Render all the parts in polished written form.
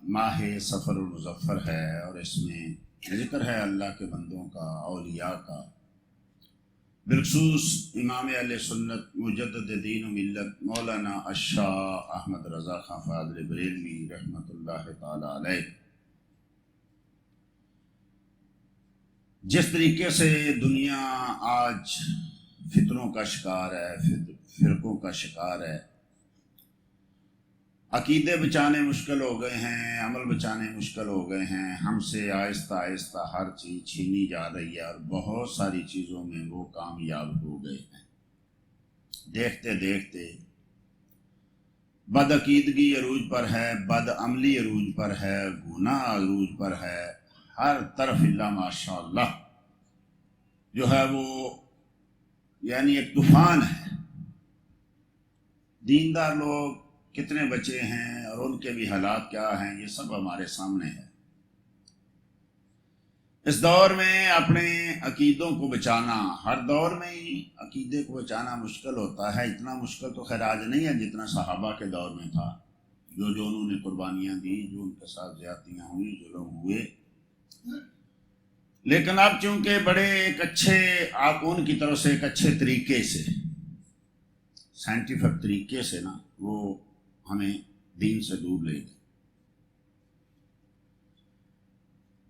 ماہ سفر المظفر ہے اور اس میں ذکر ہے اللہ کے بندوں کا، اولیاء کا، بالخصوص امام اہل سنت مجدد دین و ملت مولانا الشاہ احمد رضا خان فاضل بریلوی رحمۃ اللہ تعالی علیہ۔ جس طریقے سے دنیا آج فتنوں کا شکار ہے، فرقوں کا شکار ہے، عقیدے بچانے مشکل ہو گئے ہیں، عمل بچانے مشکل ہو گئے ہیں، ہم سے آہستہ آہستہ ہر چیز چھینی جا رہی ہے اور بہت ساری چیزوں میں وہ کامیاب ہو گئے ہیں۔ دیکھتے دیکھتے بد عقیدگی عروج پر ہے، بد عملی عروج پر ہے، گناہ عروج پر ہے، ہر طرف اللہ ماشاء اللہ جو ہے وہ یعنی ایک طوفان ہے۔ دیندار لوگ کتنے بچے ہیں اور ان کے بھی حالات کیا ہیں، یہ سب ہمارے سامنے ہے۔ اس دور میں اپنے عقیدوں کو بچانا، ہر دور میں ہی عقیدے کو بچانا مشکل ہوتا ہے۔ اتنا مشکل تو خیر آج نہیں ہے جتنا صحابہ کے دور میں تھا، جو انہوں نے قربانیاں دی، جو ان کے ساتھ زیادتیاں ہوئی، ظلم ہوئے۔ لیکن اب چونکہ بڑے ایک اچھے ان کی طرف سے ایک اچھے طریقے سے، سائنٹیفک طریقے سے نا وہ ہمیں دین سے دور لے گئے۔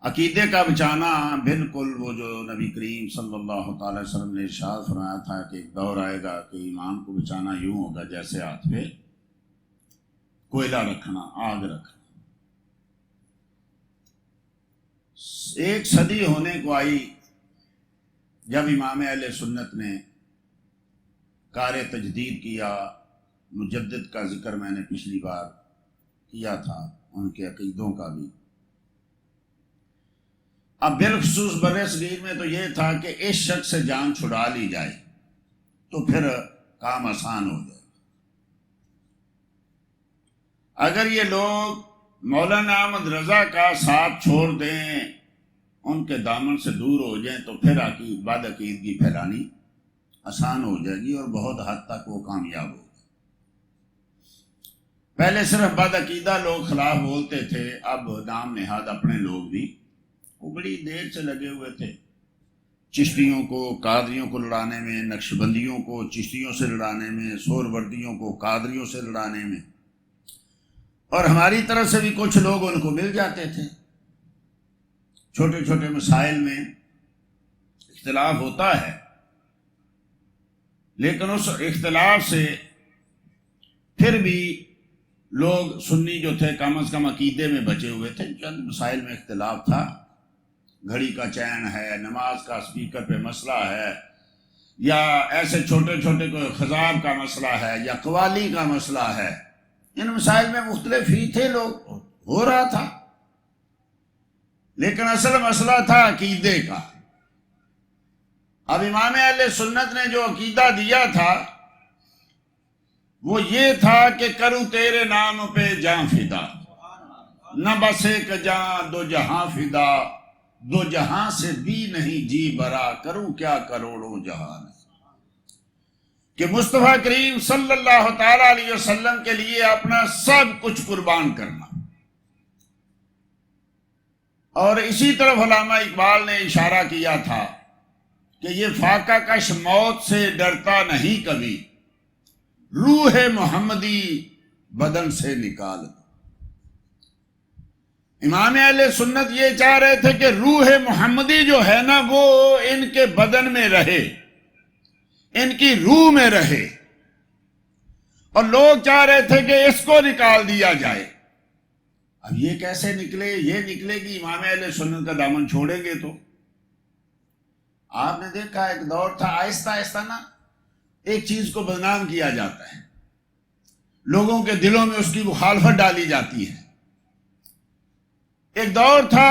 عقیدے کا بچانا بالکل وہ جو نبی کریم صلی اللہ تعالی وسلم نے ارشاد فرمایا تھا کہ ایک دور آئے گا کہ ایمان کو بچانا یوں ہوگا جیسے ہاتھ پہ کوئلہ رکھنا، آگ رکھنا۔ ایک صدی ہونے کو آئی جب امام اہل سنت نے کار تجدید کیا۔ مجدد کا ذکر میں نے پچھلی بار کیا تھا، ان کے عقیدوں کا بھی۔ اب بالخصوص بر صغیر میں تو یہ تھا کہ اس شخص سے جان چھڑا لی جائے تو پھر کام آسان ہو جائے۔ اگر یہ لوگ مولانا احمد رضا کا ساتھ چھوڑ دیں، ان کے دامن سے دور ہو جائیں تو پھر بد عقیدگی پھیلانی آسان ہو جائے گی اور بہت حد تک وہ کامیاب ہو۔ پہلے صرف بد عقیدہ لوگ خلاف بولتے تھے، اب نام نہاد اپنے لوگ بھی وہ بڑی دیر سے لگے ہوئے تھے چشتیوں کو، قادریوں کو لڑانے میں، نقش بندیوں کو چشتیوں سے لڑانے میں، سور وردیوں کو قادریوں سے لڑانے میں، اور ہماری طرف سے بھی کچھ لوگ ان کو مل جاتے تھے۔ چھوٹے چھوٹے مسائل میں اختلاف ہوتا ہے، لیکن اس اختلاف سے پھر بھی لوگ سنی جو تھے کم از کم عقیدے میں بچے ہوئے تھے۔ چند مسائل میں اختلاف تھا، گھڑی کا چین ہے، نماز کا سپیکر پہ مسئلہ ہے، یا ایسے چھوٹے چھوٹے کوئی خضاب کا مسئلہ ہے، یا قوالی کا مسئلہ ہے۔ ان مسائل میں مختلف ہی تھے، لوگ ہو رہا تھا، لیکن اصل مسئلہ تھا عقیدے کا۔ اب امام اہل سنت نے جو عقیدہ دیا تھا وہ یہ تھا کہ کروں تیرے نام پہ جاں فدا، نہ بس ایک جاں دو جہاں فدا، دو جہاں سے بھی نہیں جی برا، کروں کیا کروڑوں جہان۔ کہ مصطفیٰ کریم صلی اللہ تعالی علیہ وسلم کے لیے اپنا سب کچھ قربان کرنا۔ اور اسی طرف علامہ اقبال نے اشارہ کیا تھا کہ یہ فاقہ کش موت سے ڈرتا نہیں کبھی، روح محمدی بدن سے نکال۔ امام اہل سنت یہ چاہ رہے تھے کہ روح محمدی جو ہے نا وہ ان کے بدن میں رہے، ان کی روح میں رہے، اور لوگ چاہ رہے تھے کہ اس کو نکال دیا جائے۔ اب یہ کیسے نکلے؟ یہ نکلے کہ امام اہل سنت کا دامن چھوڑیں گے تو۔ آپ نے دیکھا ایک دور تھا، آہستہ آہستہ نا ایک چیز کو بدنام کیا جاتا ہے، لوگوں کے دلوں میں اس کی مخالفت ڈالی جاتی ہے۔ ایک دور تھا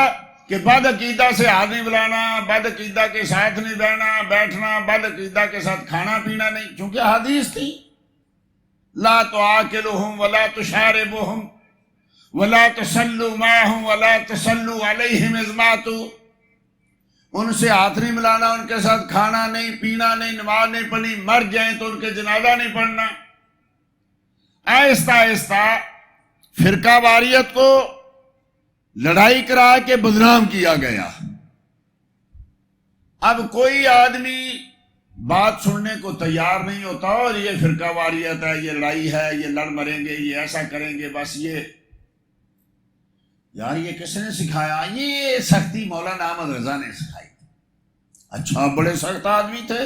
کہ بد عقیدہ سے ہاتھ نہیں بلانا، بد عقیدہ کے ساتھ نہیں بیٹھنا، بد عقیدہ کے ساتھ کھانا پینا نہیں، چونکہ حدیث تھی لا تآکلہم ولا تشاربہم ولا تصلوا معہم ولا تصلوا علیہم اذ ماتوا۔ ان سے ہاتھ نہیں ملانا، ان کے ساتھ کھانا نہیں، پینا نہیں، نماز نہیں پڑھنی، مر جائیں تو ان کے جنازہ نہیں پڑھنا۔ آہستہ آہستہ فرقہ واریت کو لڑائی کرا کے بدنام کیا گیا۔ اب کوئی آدمی بات سننے کو تیار نہیں ہوتا، اور یہ فرقہ واریت ہے، یہ لڑائی ہے، یہ لڑ مریں گے، یہ ایسا کریں گے، بس یہ یار یہ کس نے سکھایا؟ یہ سختی مولانا احمد رضا نے سکھائی۔ اچھا بڑے سخت آدمی تھے،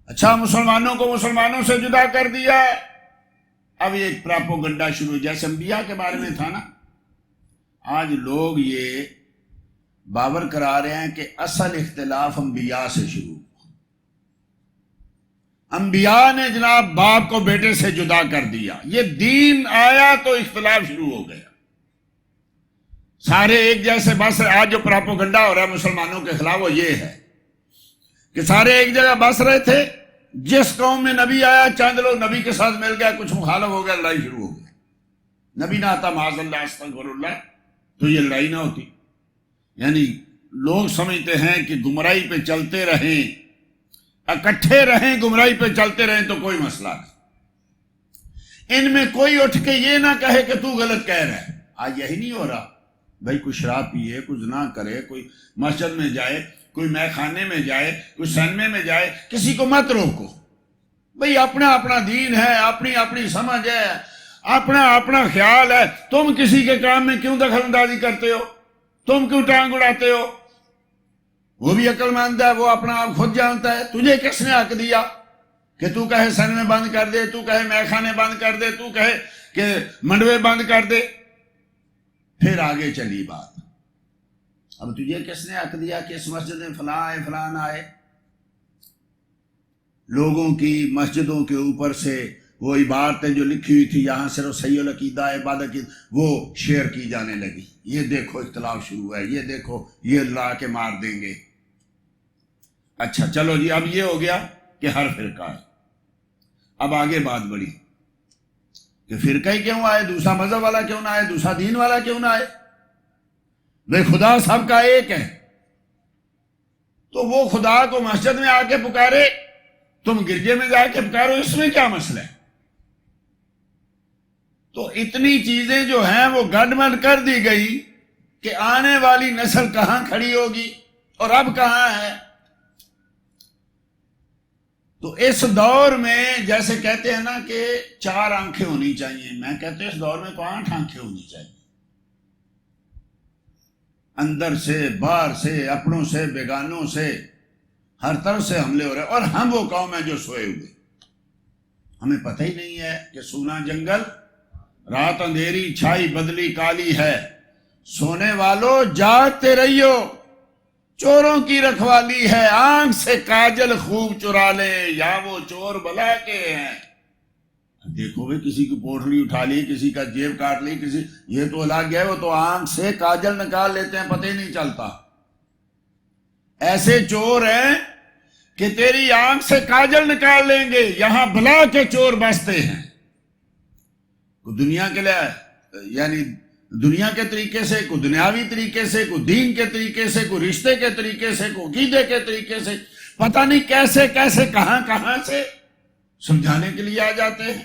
اچھا مسلمانوں کو مسلمانوں سے جدا کر دیا۔ اب یہ ایک پراپوگنڈا شروع، جیسے انبیاء کے بارے میں تھا نا، آج لوگ یہ باور کرا رہے ہیں کہ اصل اختلاف انبیاء سے شروع، انبیاء نے جناب باپ کو بیٹے سے جدا کر دیا، یہ دین آیا تو اختلاف شروع ہو گیا، سارے ایک جیسے۔ بس آج جو پراپوگنڈا ہو رہا ہے مسلمانوں کے خلاف وہ یہ ہے کہ سارے ایک جگہ بس رہے تھے، جس قوم میں نبی آیا چند لوگ نبی کے ساتھ مل گئے، کچھ مخالف ہو گیا، لڑائی شروع ہو گئی۔ نبی نہ آتا معاذ اللہ استغفر اللہ تو یہ لڑائی نہ ہوتی۔ یعنی لوگ سمجھتے ہیں کہ گمراہی پہ چلتے رہیں، اکٹھے رہیں، گمراہی پہ چلتے رہیں تو کوئی مسئلہ نہیں، ان میں کوئی اٹھ کے یہ نہ کہے کہ تو غلط کہہ رہا ہے۔ آج یہی نہیں ہو رہا بھائی، کوئی شراب پیے، کوئی زنا کرے، کوئی مسجد میں جائے، کوئی مے خانے میں جائے، کوئی سینمے میں جائے، کسی کو مت روکو بھائی، اپنا اپنا دین ہے، اپنی اپنی سمجھ ہے، اپنا اپنا خیال ہے، تم کسی کے کام میں کیوں دخل اندازی کرتے ہو؟ تم کیوں ٹانگ اڑاتے ہو؟ وہ بھی عقل مند ہے، وہ اپنا آپ خود جانتا ہے، تجھے کس نے حق دیا کہ تو کہے سینمے بند کر دے، تو کہے مے خانے بند کر دے، تو کہے کہ منڈوے بند کر دے؟ پھر آگے چلی بات، اب تجھے کس نے حق دیا کہ اس مسجد میں فلاں آئے فلاں آئے؟ لوگوں کی مسجدوں کے اوپر سے وہ عبارتیں جو لکھی ہوئی تھی، یہاں صرف صحیح العقیدہ عبادت کی، وہ شیئر کی جانے لگی، یہ دیکھو اختلاف شروع ہے، یہ دیکھو یہ لا کے مار دیں گے۔ اچھا چلو جی، اب یہ ہو گیا کہ ہر فرقہ ہے۔ اب آگے بات بڑھی کہ فرقہ ہی کیوں آئے، دوسرا مذہب والا کیوں نہ آئے، دوسرا دین والا کیوں نہ آئے؟ بھئی خدا سب کا ایک ہے، تو وہ خدا کو مسجد میں آ کے پکارے، تم گرجے میں جا کے پکارو، اس میں کیا مسئلہ ہے؟ تو اتنی چیزیں جو ہیں وہ گڈمڈ کر دی گئی کہ آنے والی نسل کہاں کھڑی ہوگی اور اب کہاں ہے۔ تو اس دور میں جیسے کہتے ہیں نا کہ 4 آنکھیں ہونی چاہیے، میں کہتے ہیں اس دور میں تو 8 آنکھیں ہونی چاہیے، اندر سے باہر سے اپنوں سے بیگانوں سے ہر طرف سے حملے ہو رہے، اور ہم وہ قوم ہیں جو سوئے ہوئے، ہمیں پتہ ہی نہیں ہے کہ سونا جنگل رات اندھیری چھائی بدلی کالی ہے، سونے والوں جاگتے رہیو، چوروں کی رکھوالی ہے، آنکھ سے کاجل خوب چرا لے، یا وہ چور بلا کے ہیں۔ دیکھو بھئی کسی کی پوٹلی اٹھا لی، کسی کا جیب کاٹ لی، کسی، یہ تو الگ ہے، وہ تو آنکھ سے کاجل نکال لیتے ہیں، پتہ ہی نہیں چلتا۔ ایسے چور ہیں کہ تیری آنکھ سے کاجل نکال لیں گے، یہاں بلا کے چور بستے ہیں، کوئی دنیا کے لیے، یعنی دنیا کے طریقے سے، کوئی دنیاوی طریقے سے، کوئی دین کے طریقے سے، کوئی رشتے کے طریقے سے، کوئی عقیدے کے طریقے سے، پتہ نہیں کیسے کیسے کہاں کہاں سے سمجھانے کے لیے آ جاتے ہیں۔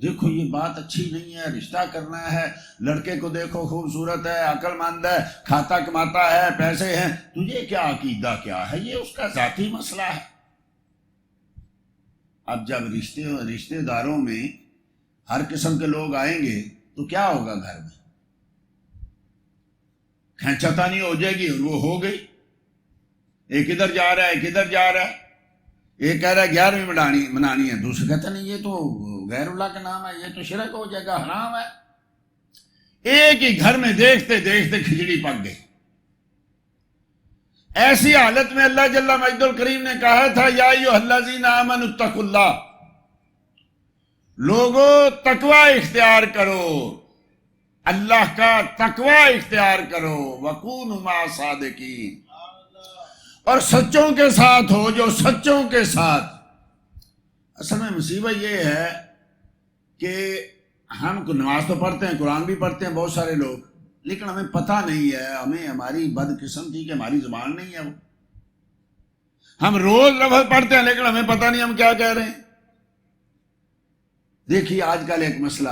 دیکھو یہ بات اچھی نہیں ہے، رشتہ کرنا ہے، لڑکے کو دیکھو خوبصورت ہے، عقل مند ہے، کھاتا کماتا ہے، پیسے ہیں، تجھے کیا عقیدہ کیا ہے، یہ اس کا ذاتی مسئلہ ہے۔ اب جب رشتے داروں میں ہر قسم کے لوگ آئیں گے تو کیا ہوگا؟ گھر میں کھینچتانی ہو جائے گی، اور وہ ہو گئی، ایک ادھر جا رہا ہے، ایک ادھر جا رہا ہے، ایک کہہ رہا ہے 11ویں منانی ہے، دوسرا کہتا نہیں یہ تو غیر اللہ کا نام ہے، یہ تو شرک ہو جائے گا، حرام ہے۔ ایک ہی گھر میں دیکھتے دیکھتے کھچڑی پک گئی۔ ایسی حالت میں اللہ جل مجد الکریم نے کہا تھا یا ایھا الذین آمنوا اتقوا اللہ، لوگو تقوی اختیار کرو، اللہ کا تقوی اختیار کرو، وکونوا مع الصادقین، اور سچوں کے ساتھ ہو، جو سچوں کے ساتھ۔ اصل میں مصیبت یہ ہے کہ ہم نماز تو پڑھتے ہیں، قرآن بھی پڑھتے ہیں بہت سارے لوگ، لیکن ہمیں پتہ نہیں ہے، ہمیں ہماری بدقسمتی کہ ہماری زبان نہیں ہے وہ، ہم روز لفظ پڑھتے ہیں لیکن ہمیں پتہ نہیں ہم کیا کہہ رہے ہیں۔ دیکھیے آج کل ایک مسئلہ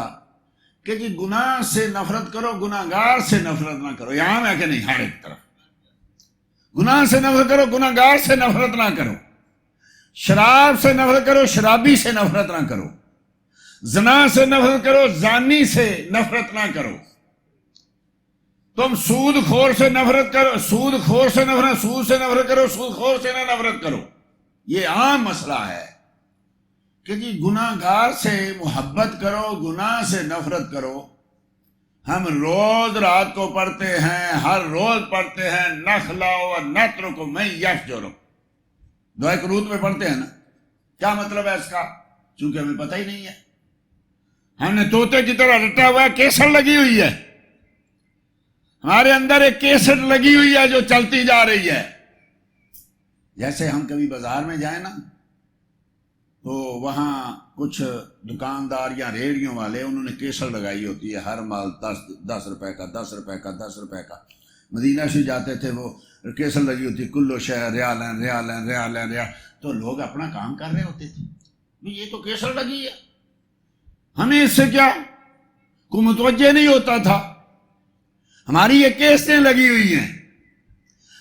کہ جی گناہ سے نفرت کرو، گناہگار سے نفرت نہ کرو. یہاں ہے کہ نہیں؟ ہر ایک طرف گناہ سے نفرت کرو، گناہگار سے نفرت نہ کرو. شراب سے نفرت کرو، شرابی سے نفرت نہ کرو. زنا سے نفرت کرو، زانی سے نفرت نہ کرو. تم سود خور سے نفرت کرو، سود خور سے نفرت، سود سے نفرت کرو، سود خور سے نہ نفرت کرو. یہ عام مسئلہ ہے کہ جی گناہگار سے محبت کرو، گناہ سے نفرت کرو. ہم روز رات کو پڑھتے ہیں، ہر روز پڑھتے ہیں، نخلا و نترک من یفجر. دعائے قنوت میں پڑھتے ہیں نا. کیا مطلب ہے اس کا؟ چونکہ ہمیں پتہ ہی نہیں ہے. ہم نے طوطے کی طرح رٹا ہوا ہے، کیسٹ لگی ہوئی ہے ہمارے اندر، ایک کیسٹ لگی ہوئی ہے جو چلتی جا رہی ہے. جیسے ہم کبھی بازار میں جائیں نا تو وہاں کچھ دکاندار یا ریڑھیوں والے انہوں نے کیسٹ لگائی ہوتی ہے، ہر مال 10 روپے کا، 10 روپے کا، 10 روپے کا. مدینہ سے جاتے تھے وہ کیسٹ لگی ہوتی، کلو شہر ریالین ریالین ریالین ریال. تو لوگ اپنا کام کر رہے ہوتے تھے، یہ تو کیسٹ لگی ہے، ہمیں اس سے کیا؟ کوئی متوجہ نہیں ہوتا تھا. ہماری یہ کیسٹیں لگی ہوئی ہیں.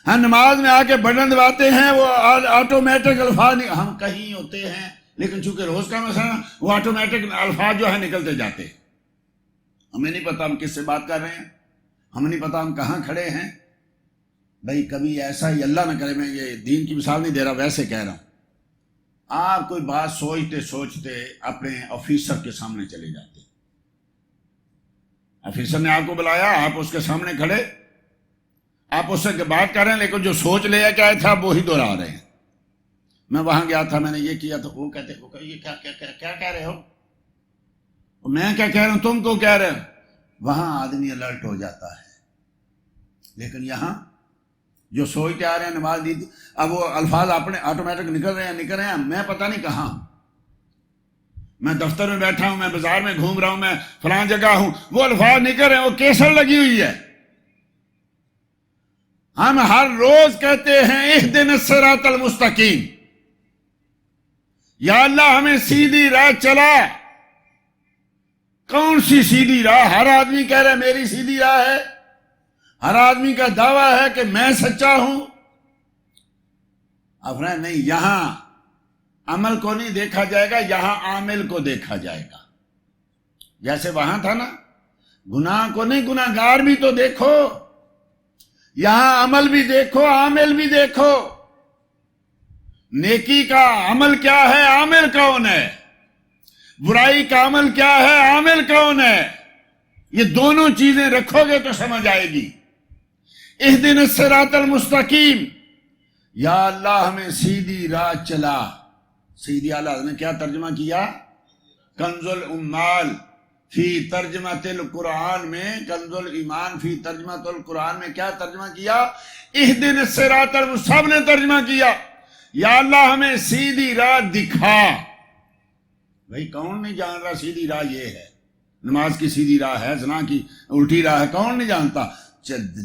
ہم نماز میں آ کے بٹن دباتے ہیں، وہ آٹومیٹک الفاظ ہم کہیں ہوتے ہیں، لیکن چونکہ روز کا مسئلہ وہ آٹومیٹک الفاظ جو ہے نکلتے جاتے. ہمیں نہیں پتا ہم کس سے بات کر رہے ہیں، ہمیں نہیں پتا ہم کہاں کھڑے ہیں. بھائی کبھی ایسا ہی اللہ نہ کرے، میں یہ دین کی مثال نہیں دے رہا، ویسے کہہ رہا ہوں. آپ کوئی بات سوچتے سوچتے اپنے آفیسر کے سامنے چلے جاتے. آفیسر نے آپ کو بلایا، آپ اس کے سامنے کھڑے، آپ اس سے بات کر رہے ہیں، لیکن جو سوچ لے کے آئے تھے آپ وہی دہرا رہے ہیں. میں وہاں گیا تھا، میں نے یہ کیا تھا. وہ کہتے یہ کیا کہہ رہے ہو؟ میں کیا کہہ رہا ہوں، تم کو کہہ رہے ہو. وہاں آدمی الرٹ ہو جاتا ہے. لیکن یہاں جو سوچتے آ رہے ہیں نماز دی، اب وہ الفاظ اپنے آٹومیٹک نکل رہے ہیں. میں پتہ نہیں کہاں، میں دفتر میں بیٹھا ہوں، میں بازار میں گھوم رہا ہوں، میں فلاں جگہ ہوں، وہ الفاظ نکل رہے ہیں، وہ کیسر لگی ہوئی ہے. ہم ہر روز کہتے ہیں اہدنا الصراط المستقیم، یا اللہ ہمیں سیدھی راہ چلا. کون سی سیدھی راہ؟ ہر آدمی کہہ رہا ہے میری سیدھی راہ ہے، ہر آدمی کا دعویٰ ہے کہ میں سچا ہوں. اب نہیں، یہاں عمل کو نہیں دیکھا جائے گا، یہاں عامل کو دیکھا جائے گا. جیسے وہاں تھا نا، گناہ کو نہیں، گناہگار بھی تو دیکھو. یہاں عمل بھی دیکھو، عامل بھی دیکھو. نیکی کا عمل کیا ہے، عامل کون ہے؟ برائی کا عمل کیا ہے، عامل کون ہے؟ یہ دونوں چیزیں رکھو گے تو سمجھ آئے گی. اہدنا الصراط المستقیم، یا اللہ ہمیں سیدھی راہ چلا. سیدھی اللہ نے کیا ترجمہ کیا؟ کنز الامال فی ترجمۃ القرآن میں، کنز الایمان فی ترجمۃ القرآن میں کیا ترجمہ کیا؟ اہدنا الصراط المستقیم. سب نے ترجمہ کیا یا اللہ ہمیں سیدھی راہ دکھا. بھائی کون نہیں جان رہا سیدھی راہ یہ ہے؟ نماز کی سیدھی راہ ہے، زنا کی الٹی راہ ہے، کون نہیں جانتا؟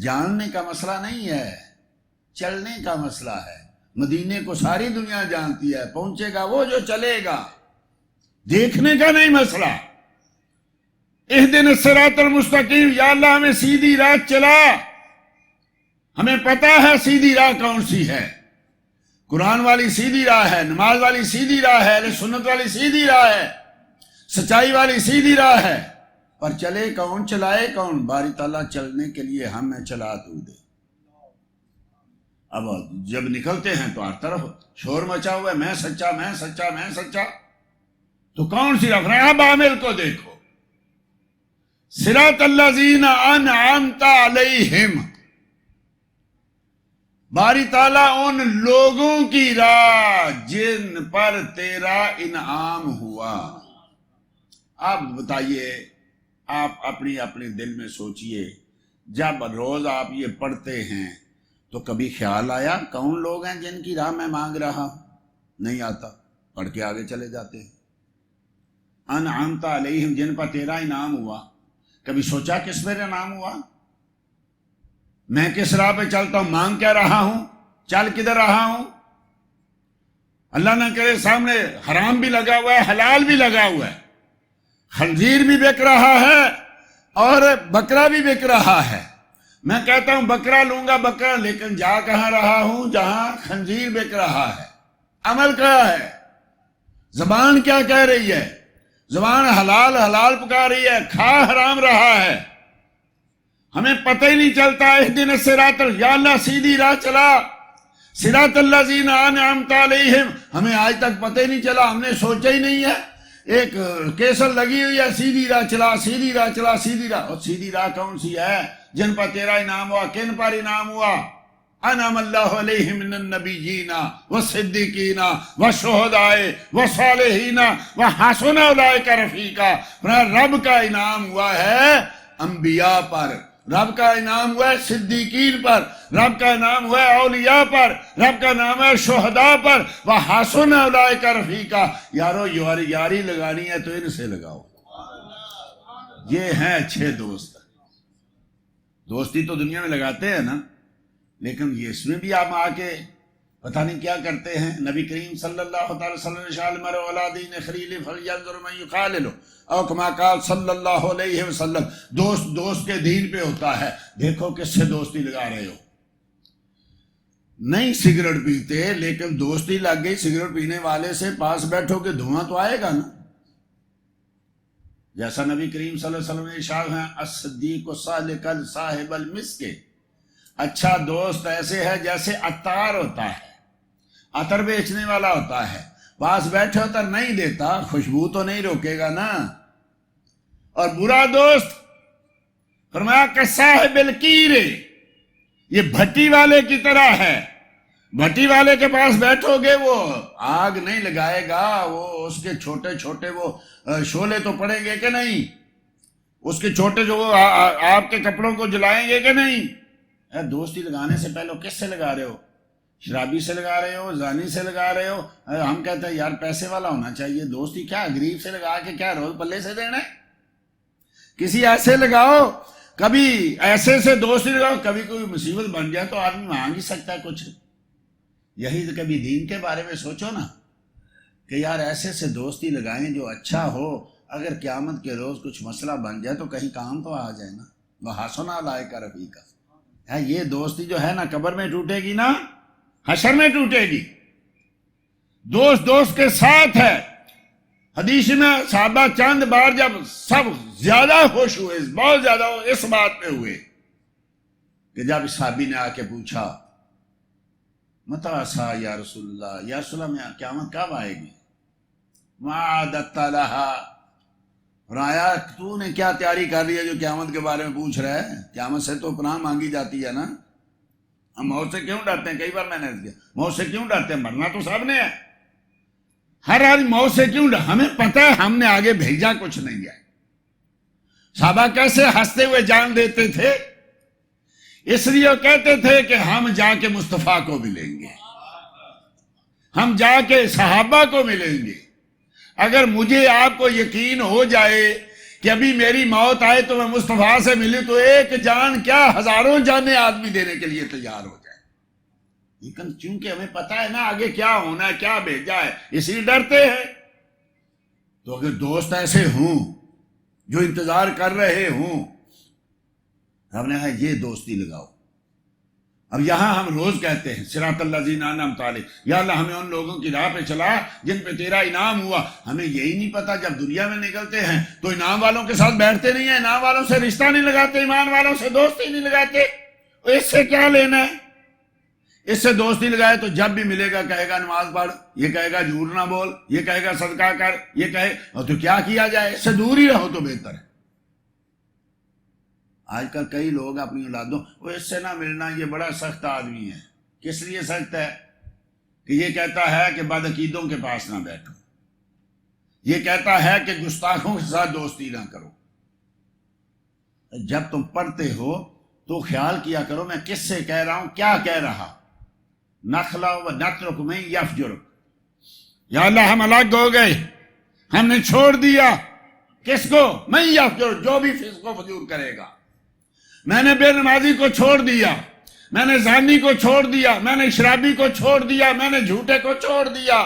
جاننے کا مسئلہ نہیں ہے، چلنے کا مسئلہ ہے. مدینے کو ساری دنیا جانتی ہے، پہنچے گا وہ جو چلے گا، دیکھنے کا نہیں مسئلہ. اہدنا الصراط المستقیم، یا اللہ ہمیں سیدھی راہ چلا. ہمیں پتا ہے سیدھی راہ کون سی ہے. قرآن والی سیدھی راہ ہے، نماز والی سیدھی راہ ہے، اہل سنت والی سیدھی راہ ہے، سچائی والی سیدھی راہ ہے. پر چلے کون، چلائے کون؟ باری تعالیٰ چلنے کے لیے ہمیں چلا تو دے. اب جب نکلتے ہیں تو ہر طرف شور مچا ہوا ہے، میں سچا، میں سچا، میں سچا. تو کون سی راہ؟ اب عامل کو دیکھو. صراط الذین انعمت علیہم، باری تعالیٰ ان لوگوں کی راہ جن پر تیرا انعام ہوا. آپ بتائیے، آپ اپنی اپنے دل میں سوچئے، جب روز آپ یہ پڑھتے ہیں تو کبھی خیال آیا کون لوگ ہیں جن کی راہ میں مانگ رہا ہوں؟ نہیں آتا. پڑھ کے آگے چلے جاتے ہیں. انعمت علیہم، جن پر تیرا انعام ہوا. کبھی سوچا کس پر انعام ہوا؟ میں کس راہ پہ چلتا ہوں؟ مانگ کیا رہا ہوں؟ چل کدھر رہا ہوں؟ اللہ نہ کرے سامنے حرام بھی لگا ہوا ہے، حلال بھی لگا ہوا ہے، خنزیر بھی بک رہا ہے، اور بکرا بھی بک رہا ہے. میں کہتا ہوں بکرا لوں گا بکرا، لیکن جا کہاں رہا ہوں؟ جہاں خنزیر بک رہا ہے. عمل کیا ہے؟ زبان کیا کہہ رہی ہے؟ زبان حلال حلال پکار رہی ہے، کھا حرام رہا ہے. ہمیں پتہ ہی نہیں چلتا. اہدنا الصراط، یا اللہ سیدھی راہ چلا، صراط الذین انعمت علیہم. ہمیں آج تک پتہ ہی نہیں چلا، ہم نے سوچا ہی نہیں ہے. ایک کیسر لگی ہوئی ہے، سیدھی راہ چلا سیدھی راہ چلا سیدھی راہ. اور سیدھی راہ کون سی ہے؟ جن پر تیرا انعام ہوا. کن پر انعام ہوا؟ انعم اللہ علیہم من النبیین والصدیقین والشہداء والصالحین وحسن اولئک رفیقا. رب کا انعام ہوا ہے انبیاء پر، رب کا انعام ہوا ہے صدیقین پر، رب کا انعام ہوا ہے اولیاء پر، رب کا نام ہے شہداء پر. وحسن اولئک رفیقا. یارو یاری لگانی ہے تو ان سے لگاؤ. یہ ہیں اچھے دوست. دوستی تو دنیا میں لگاتے ہیں نا، لیکن یہ اس میں بھی آپ آ کے پتہ نہیں کیا کرتے ہیں. نبی کریم صلی اللہ تعالی وسلم نے شاء المرء علی دین خلیلہ فلینظر من یخاللہ، او کما قال صلی اللہ علیہ وسلم. دوست کے دین پہ ہوتا ہے. دیکھو کس سے دوستی لگا رہے ہو. نہیں سگریٹ پیتے، لیکن دوستی لگ گئی سگریٹ پینے والے سے، پاس بیٹھو کہ دھواں تو آئے گا نا. جیسا نبی کریم صلی اللہ علیہ وسلم نے ارشاد ہے الصدیق الصادق صاحب المسک. اچھا دوست ایسے ہے جیسے عطار ہوتا ہے، عطر بیچنے والا ہوتا ہے. پاس بیٹھے عطر نہیں دیتا، خوشبو تو نہیں روکے گا نا. اور برا دوست فرمایا کہ صاحب الکیر، یہ بھٹی والے کی طرح ہے. بھٹی والے کے پاس بیٹھو گے وہ آگ نہیں لگائے گا، وہ اس کے چھوٹے چھوٹے وہ شعلے تو پڑیں گے کہ نہیں، اس کے چھوٹے جو وہ آپ کے کپڑوں کو جلائیں گے کہ نہیں. دوستی لگانے سے پہلے کس سے لگا رہے ہو؟ شرابی سے لگا رہے ہو، زانی سے لگا رہے ہو. ہم کہتے ہیں یار پیسے والا ہونا چاہیے. دوستی کیا غریب سے لگا کے کیا روز پلے سے دینا ہے؟ کسی ایسے لگاؤ، کبھی ایسے سے دوستی لگاؤ، کبھی کوئی مصیبت بن جائے تو آدمی مانگ ہی سکتا ہے کچھ. یہی تو کبھی دین کے بارے میں سوچو نا کہ یار ایسے سے دوستی لگائیں جو اچھا ہو. اگر قیامت کے روز کچھ مسئلہ بن جائے تو کہیں کام تو آ جائے نا. وحسن اولئک رفیقا. یہ دوستی جو ہے نا قبر میں ٹوٹے گی نا حشر میں ٹوٹے گی. دوست کے ساتھ ہے. حدیث میں صحابہ چند بار جب سب زیادہ خوش ہوئے، بہت زیادہ اس بات پہ ہوئے کہ جب صحابی نے آ کے پوچھا متى سا یا رسول اللہ، یا رسول اللہ قیامت کب آئے گی؟ ما عددت لها. رایا تو نے کیا تیاری کر لی ہے جو قیامت کے بارے میں پوچھ رہا ہے؟ قیامت سے تو پناہ مانگی جاتی ہے نا. ہم موت سے کیوں ڈرتے ہیں؟ کئی بار میں نے کیا موت سے کیوں ڈرتے ہیں؟ مرنا تو سب نے ہے. ہر آدمی موت سے کیوں ڈر؟ ہمیں پتہ ہے ہم نے آگے بھیجا کچھ نہیں ہے. صحابہ کیسے ہنستے ہوئے جان دیتے تھے؟ اس لیے وہ کہتے تھے کہ ہم جا کے مصطفیٰ کو ملیں گے، ہم جا کے صحابہ کو ملیں گے. اگر مجھے آپ کو یقین ہو جائے کہ ابھی میری موت آئے تو میں مصطفیٰ سے ملوں تو ایک جان کیا ہزاروں جانیں آدمی دینے کے لیے تیار ہو جائے. لیکن چونکہ ہمیں پتہ ہے نا آگے کیا ہونا ہے، کیا بھیجا ہے، اسی لیے ڈرتے ہیں. تو اگر دوست ایسے ہوں جو انتظار کر رہے ہوں، ہم نے کہا یہ دوستی لگاؤ. اب یہاں ہم روز کہتے ہیں صراط الذین انعمت علیہم، یا اللہ ہمیں ان لوگوں کی راہ پہ چلا جن پہ تیرا انعام ہوا. ہمیں یہی نہیں پتا جب دنیا میں نکلتے ہیں تو انعام والوں کے ساتھ بیٹھتے نہیں ہیں، انعام والوں سے رشتہ نہیں لگاتے، ایمان والوں سے دوستی نہیں لگاتے. اس سے کیا لینا ہے؟ اس سے دوستی لگائے تو جب بھی ملے گا کہے گا نماز پڑھ، یہ کہے گا جھوٹ نہ بول، یہ کہے گا صدقہ کر، یہ کہے اور تو کیا کیا جائے؟ اس سے دور ہی رہو تو بہتر ہے. آج کل کئی لوگ اپنی اولادوں وہ اس سے نہ ملنا، یہ بڑا سخت آدمی ہے. کس لیے سخت ہے؟ کہ یہ کہتا ہے کہ بدعقیدوں کے پاس نہ بیٹھو، یہ کہتا ہے کہ گستاخوں کے ساتھ دوستی نہ کرو. جب تم پڑھتے ہو تو خیال کیا کرو میں کس سے کہہ رہا ہوں، کیا کہہ رہا. نخلا و نترک میں یفجر، یا اللہ ہم الگ ہو گئے، ہم نے چھوڑ دیا کس کو؟ میں یفجر، جو بھی فسق و فجور کرے گا. میں نے بے نمازی کو چھوڑ دیا، میں نے زانی کو چھوڑ دیا، میں نے شرابی کو چھوڑ دیا، میں نے جھوٹے کو چھوڑ دیا.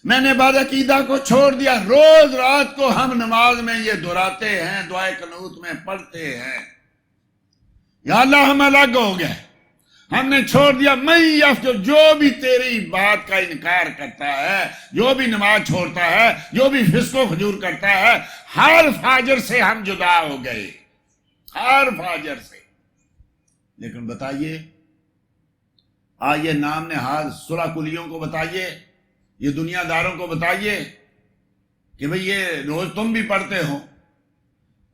میں نے بعد عقیدہ کو چھوڑ دیا. روز رات کو ہم نماز میں یہ دہراتے ہیں, دعائے قنوت میں پڑھتے ہیں, یا اللہ ہم الگ ہو گئے, ہم نے چھوڑ دیا. میں جو بھی تیری بات کا انکار کرتا ہے, جو بھی نماز چھوڑتا ہے, جو بھی فسق و فجور کرتا ہے, ہر فاجر سے ہم جدا ہو گئے, ہر فاجر سے. لیکن بتائیے, آئیے نام نہاد صلح کلیوں کو بتائیے, یہ دنیا داروں کو بتائیے کہ بھئی یہ روز تم بھی پڑھتے ہو,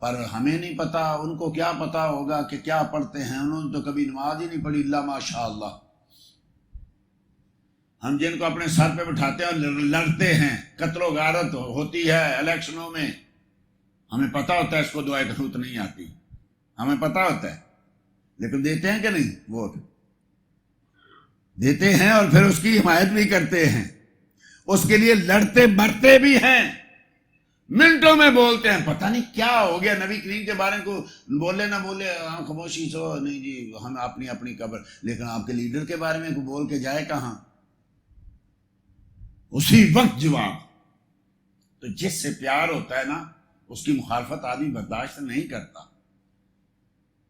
پر ہمیں نہیں پتا, ان کو کیا پتا ہوگا کہ کیا پڑھتے ہیں. انہوں نے تو کبھی نماز ہی نہیں پڑھی, اللہ ماشاء اللہ. ہم جن کو اپنے سر پہ بٹھاتے ہیں اور لڑتے ہیں, قتل و غارت ہوتی ہے الیکشنوں میں, ہمیں پتا ہوتا ہے اس کو دعائے قنوت نہیں آتی, ہمیں پتا ہوتا ہے, لیکن دیتے ہیں کہ نہیں ووٹ؟ دیتے ہیں اور پھر اس کی حمایت بھی کرتے ہیں, اس کے لیے لڑتے مرتے بھی ہیں, منٹوں میں بولتے ہیں. پتہ نہیں کیا ہو گیا, نبی کریم کے بارے کو بولے نہ بولے ہم خاموشی سو, نہیں جی ہم اپنی اپنی قبر. لیکن آپ کے لیڈر کے بارے میں کو بول کے جائے کہاں, اسی وقت جواب. تو جس سے پیار ہوتا ہے نا, اس کی مخالفت آدمی برداشت نہیں کرتا.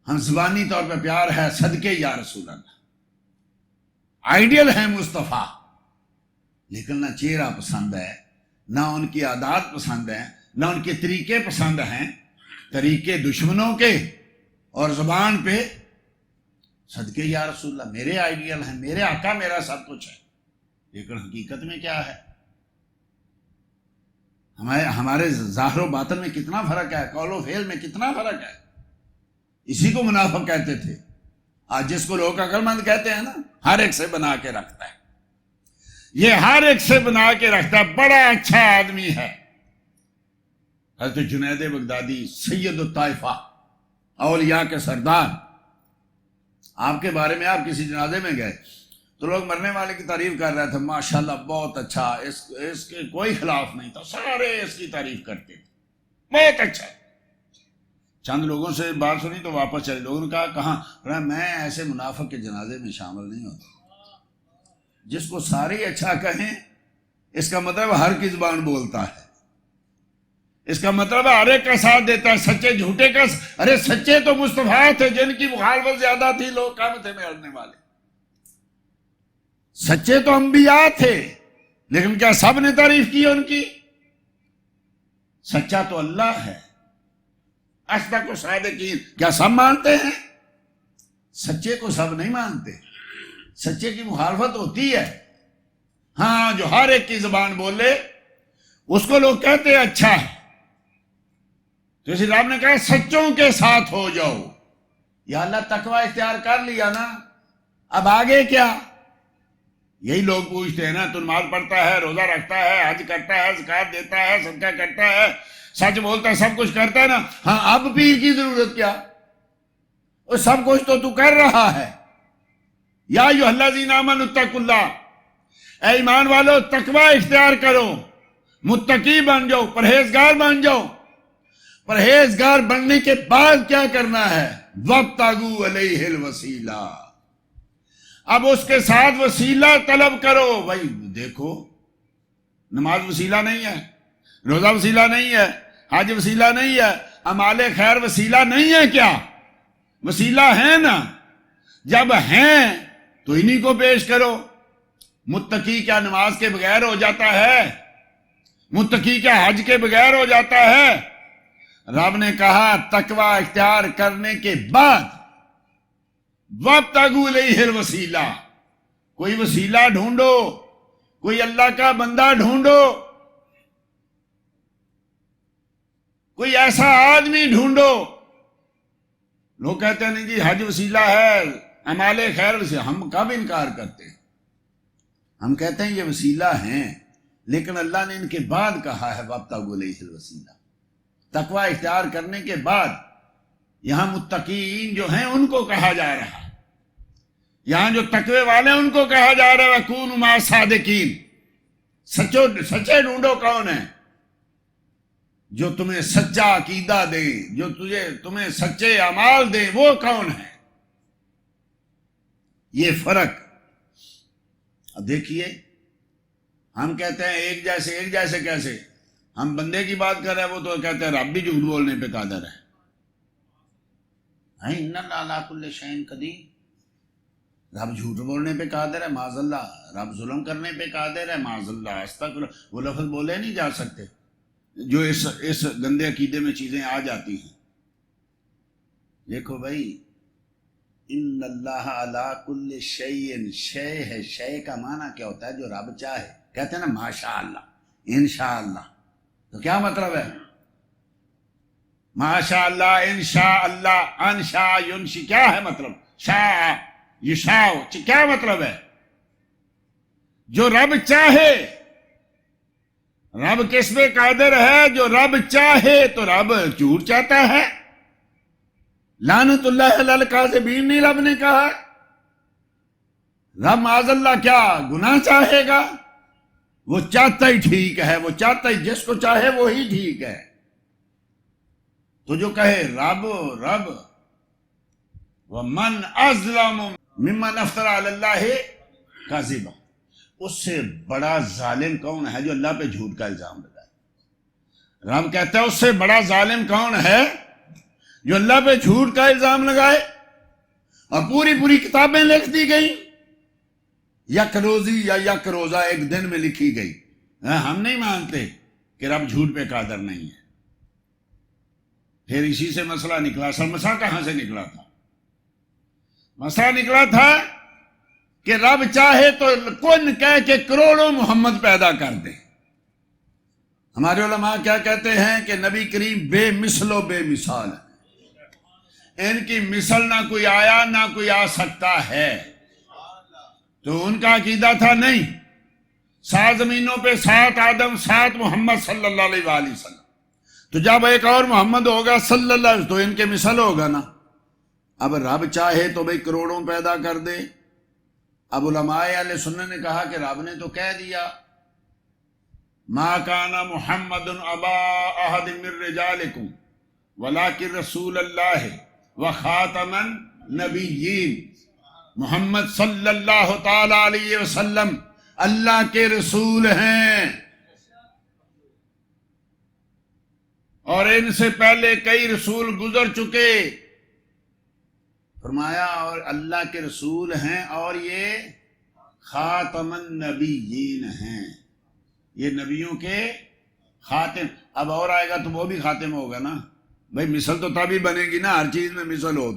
ہم زبانی طور پہ پیار ہے, صدقے یا رسول اللہ, آئیڈیل ہے مصطفیٰ, لیکن نہ چہرہ پسند ہے, نہ ان کی عادات پسند ہیں, نہ ان کے طریقے پسند ہیں, طریقے دشمنوں کے, اور زبان پہ صدقے یا رسول اللہ, میرے آئیڈیل ہیں, میرے آقا میرا سب کچھ ہے. لیکن حقیقت میں کیا ہے؟ ہمارے ظاہر و باطن میں کتنا فرق ہے, قول و فعل میں کتنا فرق ہے. اسی کو منافق کہتے تھے. آج جس کو لوگ عقل مند کہتے ہیں نا, ہر ایک سے بنا کے رکھتا ہے, یہ ہر ایک سے بنا کے رکھتا ہے, بڑا اچھا آدمی ہے. حضرت جنید بغدادی سید الطائفہ, اولیاء کے سردار, آپ کے بارے میں آپ کسی جنازے میں گئے تو لوگ مرنے والے کی تعریف کر رہے تھے, ماشاءاللہ بہت اچھا, اس کے کوئی خلاف نہیں تھا, سارے اس کی تعریف کرتے تھے, بہت اچھا. چند لوگوں سے بات سنی تو واپس چلے. لوگوں نے کہا کہاں؟ میں ایسے منافق کے جنازے میں شامل نہیں ہوتا. جس کو سارے اچھا کہیں, اس کا مطلب ہر کی زبان بولتا ہے, اس کا مطلب ہر ایک کا ساتھ دیتا ہے, سچے جھوٹے کا. ارے سچے تو مصطفیٰ تھے, جن کی مخالفت زیادہ تھی, لوگ کم تھے مرنے والے. سچے تو انبیاء تھے, لیکن کیا سب نے تعریف کی ان کی؟ سچا تو اللہ ہے. اصدق و صادقین کیا سب مانتے ہیں؟ سچے کو سب نہیں مانتے, سچے کی مخالفت ہوتی ہے. ہاں جو ہر ایک کی زبان بولے اس کو لوگ کہتے ہیں اچھا ہے. تو اسی رب نے کہا سچوں کے ساتھ ہو جاؤ. یا اللہ تقوی اختیار کر لیا نا, اب آگے کیا؟ یہی لوگ پوچھتے ہیں نا, تو نماز پڑھتا ہے, روزہ رکھتا ہے, حج کرتا ہے, زکات دیتا ہے, صدقہ کرتا ہے, سچ بولتا ہے, سب کچھ کرتا ہے نا, ہاں اب پیر کی ضرورت کیا؟ وہ سب کچھ تو کر رہا ہے. یا ایھا الذین آمنوا اتقوا اللہ, اے ایمان والو تقوی اختیار کرو, متقی بن جاؤ, پرہیزگار بن جاؤ. پرہیزگار بننے کے بعد کیا کرنا ہے؟ وابتغوا الیہ الوسیلہ, اب اس کے ساتھ وسیلہ طلب کرو. بھائی دیکھو, نماز وسیلہ نہیں ہے, روزہ وسیلہ نہیں ہے, حج وسیلہ نہیں ہے, اعمال خیر وسیلہ نہیں ہے. کیا وسیلہ ہے نا؟ جب ہیں تو انہی کو پیش کرو. متقی کیا نماز کے بغیر ہو جاتا ہے؟ متقی کیا حج کے بغیر ہو جاتا ہے؟ رب نے کہا تقوی اختیار کرنے کے بعد وابتغوا الیہ الوسیلہ, کوئی وسیلہ ڈھونڈو, کوئی اللہ کا بندہ ڈھونڈو, کوئی ایسا آدمی ڈھونڈو. لوگ کہتے ہیں نہیں جی حج وسیلہ ہے, اعمال خیر وسیلہ. ہم کب انکار کرتے ہیں؟ ہم کہتے ہیں یہ وسیلہ ہیں, لیکن اللہ نے ان کے بعد کہا ہے وابتغوا الیہ الوسیلہ. تقوی اختیار کرنے کے بعد یہاں متقین جو ہیں ان کو کہا جا رہا ہے, یہاں جو تقوی والے ہیں ان کو کہا جا رہا ہے وَکُونُوا مَعَ الصَّادِقِینَ. سچے ڈھونڈو کون ہے جو تمہیں سچا عقیدہ دے, جو تمہیں سچے اعمال دے, وہ کون ہے؟ یہ فرق. اب دیکھیے ہم کہتے ہیں ایک جیسے کیسے؟ ہم بندے کی بات کر رہے ہیں، وہ تو کہتے ہیں رب بھی جھوٹ بولنے پہ قادر ہے۔ ان اللہ علی کل شیء قدیر، رب جھوٹ بولنے پہ قادر ہے معاذ اللہ، رب ظلم کرنے پہ قادر ہے معاذ اللہ، استغفر، وہ لفظ بولے نہیں جا سکتے جو اس گندے عقیدے میں چیزیں آ جاتی ہیں۔ دیکھو بھائی، ان اللہ علی کل شیء، شے ہے، شے کا معنی کیا ہوتا ہے؟ جو رب چاہے۔ کہتے ہیں نا ماشاء اللہ، انشاءاللہ، تو کیا مطلب ہے؟ ماشاء اللہ، انشاء اللہ، انشاء ینشی، کیا ہے مطلب؟ شاء یشاء، کیا مطلب ہے؟ جو رب چاہے۔ رب کس پہ قادر ہے؟ جو رب چاہے۔ تو رب جھوٹ چاہتا ہے؟ لعنت اللہ علی الکاذبین نہیں رب نے کہا؟ رب معاذ اللہ کیا گناہ چاہے گا؟ وہ چاہتا ہی ٹھیک ہے، وہ چاہتا ہی جس کو چاہے وہی ٹھیک ہے۔ تو جو کہے رب رب، وَمَنْ أَظْلَمُ مِمَّنْ افْتَرَىٰ عَلَى اللَّهِ كَذِبًا، اس سے بڑا ظالم کون ہے جو اللہ پہ جھوٹ کا الزام لگائے؟ رب کہتا ہے اس سے بڑا ظالم کون ہے جو اللہ پہ جھوٹ کا الزام لگائے؟ اور پوری کتابیں لکھ دی گئیں، یک روزی یا یک روزہ ایک دن میں لکھی گئی۔ ہم نہیں مانتے کہ رب جھوٹ پہ قادر نہیں ہے۔ پھر اسی سے مسئلہ نکلا۔ اصل مسئلہ کہاں سے نکلا تھا؟ مسئلہ نکلا تھا کہ رب چاہے تو کن کہہ کے کروڑوں محمد پیدا کر دے۔ ہمارے علماء کیا کہتے ہیں کہ نبی کریم بے مثل و بے مثال ہے، ان کی مثل نہ کوئی آیا نہ کوئی آ سکتا ہے۔ تو ان کا عقیدہ تھا نہیں، 7 زمینوں پہ 7 آدم، 7 محمد صلی اللہ علیہ وآلہ وسلم، تو جب ایک اور محمد ہوگا صلی اللہ علیہ وسلم تو ان کے مثل ہوگا نا۔ اب رب چاہے تو بھئی کروڑوں پیدا کر دے۔ اب علماء اہل سنت نے کہا کہ رب نے تو کہہ دیا ما کان محمد ابا احد من رجالکم ولکن رسول اللہ وخاتم النبیین، محمد صلی اللہ تعالی علیہ وسلم اللہ کے رسول ہیں، اور ان سے پہلے کئی رسول گزر چکے۔ فرمایا اور اللہ کے رسول ہیں، اور یہ خاتم النبیین ہیں، یہ نبیوں کے خاتم۔ اب اور آئے گا تو وہ بھی خاتم ہوگا نا بھائی، مثل تو تبھی بنے گی نا، ہر چیز میں مثل ہو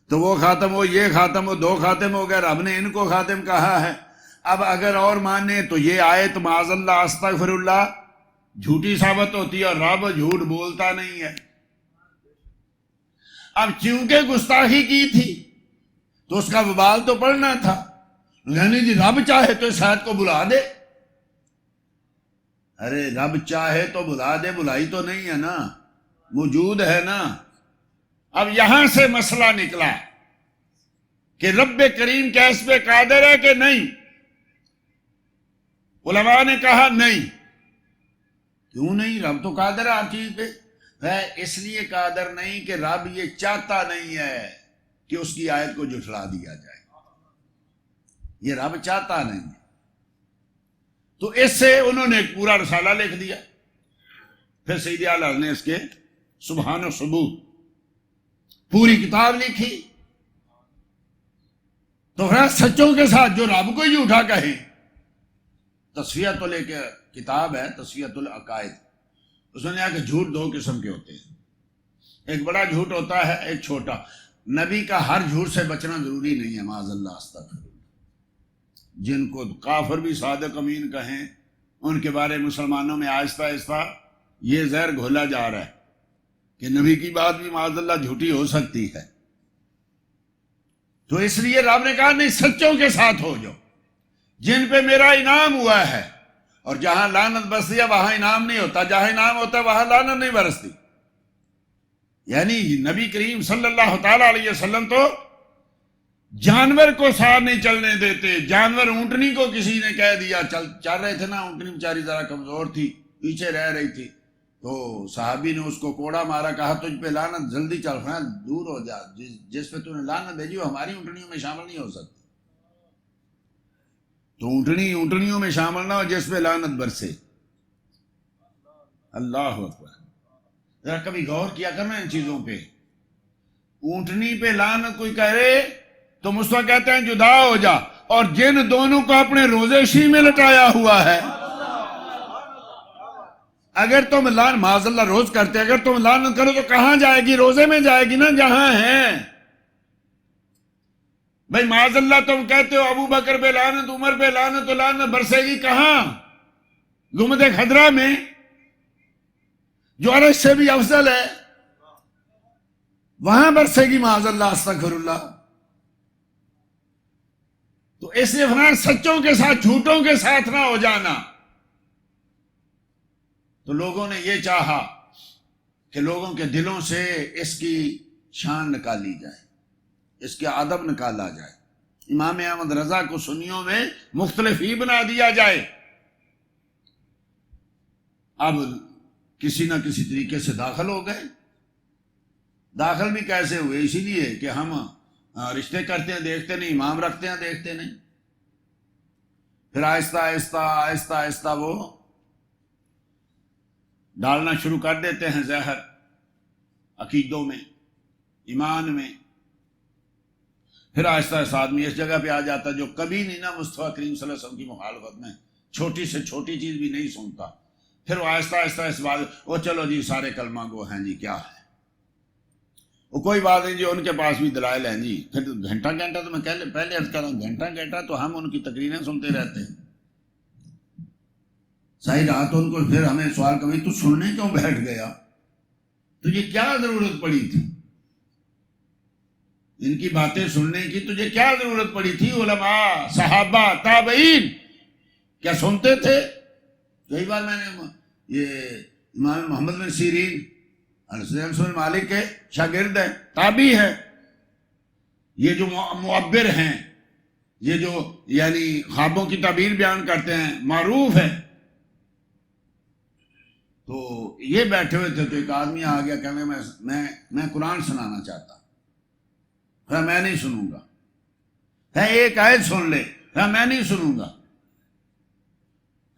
تو وہ خاتم ہو، یہ خاتم ہو، 2 خاتم ہو گئے، رب نے ان کو خاتم کہا ہے۔ اب اگر اور مانے تو یہ آیت معاذ اللہ استغفر اللہ جھوٹی ثابت ہوتی ہے، اور رب جھوٹ بولتا نہیں ہے۔ اب چونکہ گستاخی کی تھی تو اس کا وبال تو پڑنا تھا، یعنی جی رب چاہے تو اس آیت کو بلا دے۔ ارے رب چاہے تو بلا دے، بلائی تو نہیں ہے نا، موجود ہے نا۔ اب یہاں سے مسئلہ نکلا کہ رب کریم کیا اس پہ قادر ہے کہ نہیں؟ علماء نے کہا نہیں۔ کیوں نہیں؟ رب تو قادر ہے ہر چیز پہ ہے۔ اس لیے قادر نہیں کہ رب یہ چاہتا نہیں ہے کہ اس کی آیت کو جھٹلا دیا جائے، یہ رب چاہتا نہیں ہے۔ تو اس سے انہوں نے ایک پورا رسالہ لکھ دیا۔ پھر سیدی اعلیٰ نے اس کے سبحان و ثبوت پوری کتاب لکھی۔ تو پھر سچوں کے ساتھ جو رب کو جھوٹا کہیں، تصفیۃ کتاب ہے تصفیۃ العقائد، اس میں نے کہا کہ جھوٹ 2 قسم کے ہوتے ہیں، ایک بڑا جھوٹ ہوتا ہے، ایک چھوٹا۔ نبی کا ہر جھوٹ سے بچنا ضروری نہیں ہے، معاذ اللہ استغفر اللہ۔ جن کو کافر بھی صادق امین کہیں، ان کے بارے مسلمانوں میں آہستہ آہستہ یہ زہر گھولا جا رہا ہے کہ نبی کی بات بھی معاذ اللہ جھوٹی ہو سکتی ہے۔ تو اس لیے رب نے کہا نہیں، سچوں کے ساتھ ہو جاؤ جن پہ میرا انعام ہوا ہے، اور جہاں لعنت برستی ہے وہاں انعام نہیں ہوتا، جہاں انعام ہوتا ہے وہاں لعنت نہیں برستی۔ یعنی نبی کریم صلی اللہ تعالی علیہ وسلم تو جانور کو ساتھ نہیں چلنے دیتے۔ جانور اونٹنی کو کسی نے کہہ دیا، چل رہے تھے نا، اونٹنی بیچاری ذرا کمزور تھی، پیچھے رہ رہی تھی، تو صحابی نے اس کو کوڑا مارا، کہا تجھ پہ لعنت، جلدی چل، دور ہو جا، جس پہ تو نے لعنت بھیجی وہ ہماری اونٹنیوں میں شامل نہیں ہو سکتی۔ تو اونٹنیوں میں شامل نہ ہو جس پہ لعنت برسے. اللہ اکبر. ذرا کبھی غور کیا کرنا ان چیزوں پہ. اونٹنی پہ لعنت کوئی کرے تو مصطفیٰ کہتے ہیں جدا ہو جا، اور جن دونوں کو اپنے روزے شی میں لٹایا ہوا ہے، اگر تم معاذ اللہ روز کرتے، اگر تم لعنت کرو تو کہاں جائے گی؟ روزے میں جائے گی نا جہاں ہے. بھائی معاذ اللہ تم کہتے ہو ابو بکر پہ لعنت، عمر پہ لعنت، تو لعنت برسے گی کہاں؟ گنبد خضرا میں جو عرش سے بھی افضل ہے، وہاں برسے گی معاذ اللہ، استغفر اللہ. تو اس لیے فرمایا سچوں کے ساتھ جھوٹوں کے ساتھ نہ ہو جانا. تو لوگوں نے یہ چاہا کہ لوگوں کے دلوں سے اس کی شان نکالی جائے، اس کے ادب نکالا جائے. امام احمد رضا کو سنیوں میں مختلف ہی بنا دیا جائے. اب کسی نہ کسی طریقے سے داخل ہو گئے. داخل بھی کیسے ہوئے؟ اسی لیے کہ ہم رشتے کرتے ہیں دیکھتے نہیں، امام رکھتے ہیں دیکھتے نہیں. پھر آہستہ آہستہ آہستہ آہستہ وہ ڈالنا شروع کر دیتے ہیں زہر عقیدوں میں، ایمان میں. پھر آہستہ آہستہ آدمی اس جگہ پہ آ جاتا جو کبھی نہیں نا مصطفیٰ کریم صلی اللہ علیہ وسلم کی مخالفت میں چھوٹی سے چھوٹی چیز بھی نہیں سنتا. پھر وہ آہستہ آہستہ اس بات وہ چلو جی سارے کلمہ گو ہیں جی، کیا ہے وہ کوئی بات نہیں جی، ان کے پاس بھی دلائل ہیں جی. پھر گھنٹہ گھنٹہ تو میں پہلے عرض کر رہا ہوں، گھنٹہ گھنٹہ تو ہم ان کی تقریریں سنتے رہتے ہیں. صحیح رات ان کو پھر ہمیں سوال کبھی تو سننے کیوں بیٹھ گیا؟ تجھے کیا ضرورت پڑی تھی ان کی باتیں سننے کی؟ تجھے کیا ضرورت پڑی تھی؟ علماء، صحابہ، تابعین کیا سنتے تھے؟ کئی بار میں نے یہ امام محمد بن سیرین انس بن مالک کے شاگرد ہیں، تابعی ہیں، یہ جو معبر ہیں، یہ جو یعنی خوابوں کی تعبیر بیان کرتے ہیں، معروف ہے. تو یہ بیٹھے ہوئے تھے تو ایک آدمی آ گیا کہنے میں قرآن سنانا چاہتا ہوں. میں نہیں سنوں گا. ایک آیت سن لے. میں نہیں سنوں گا.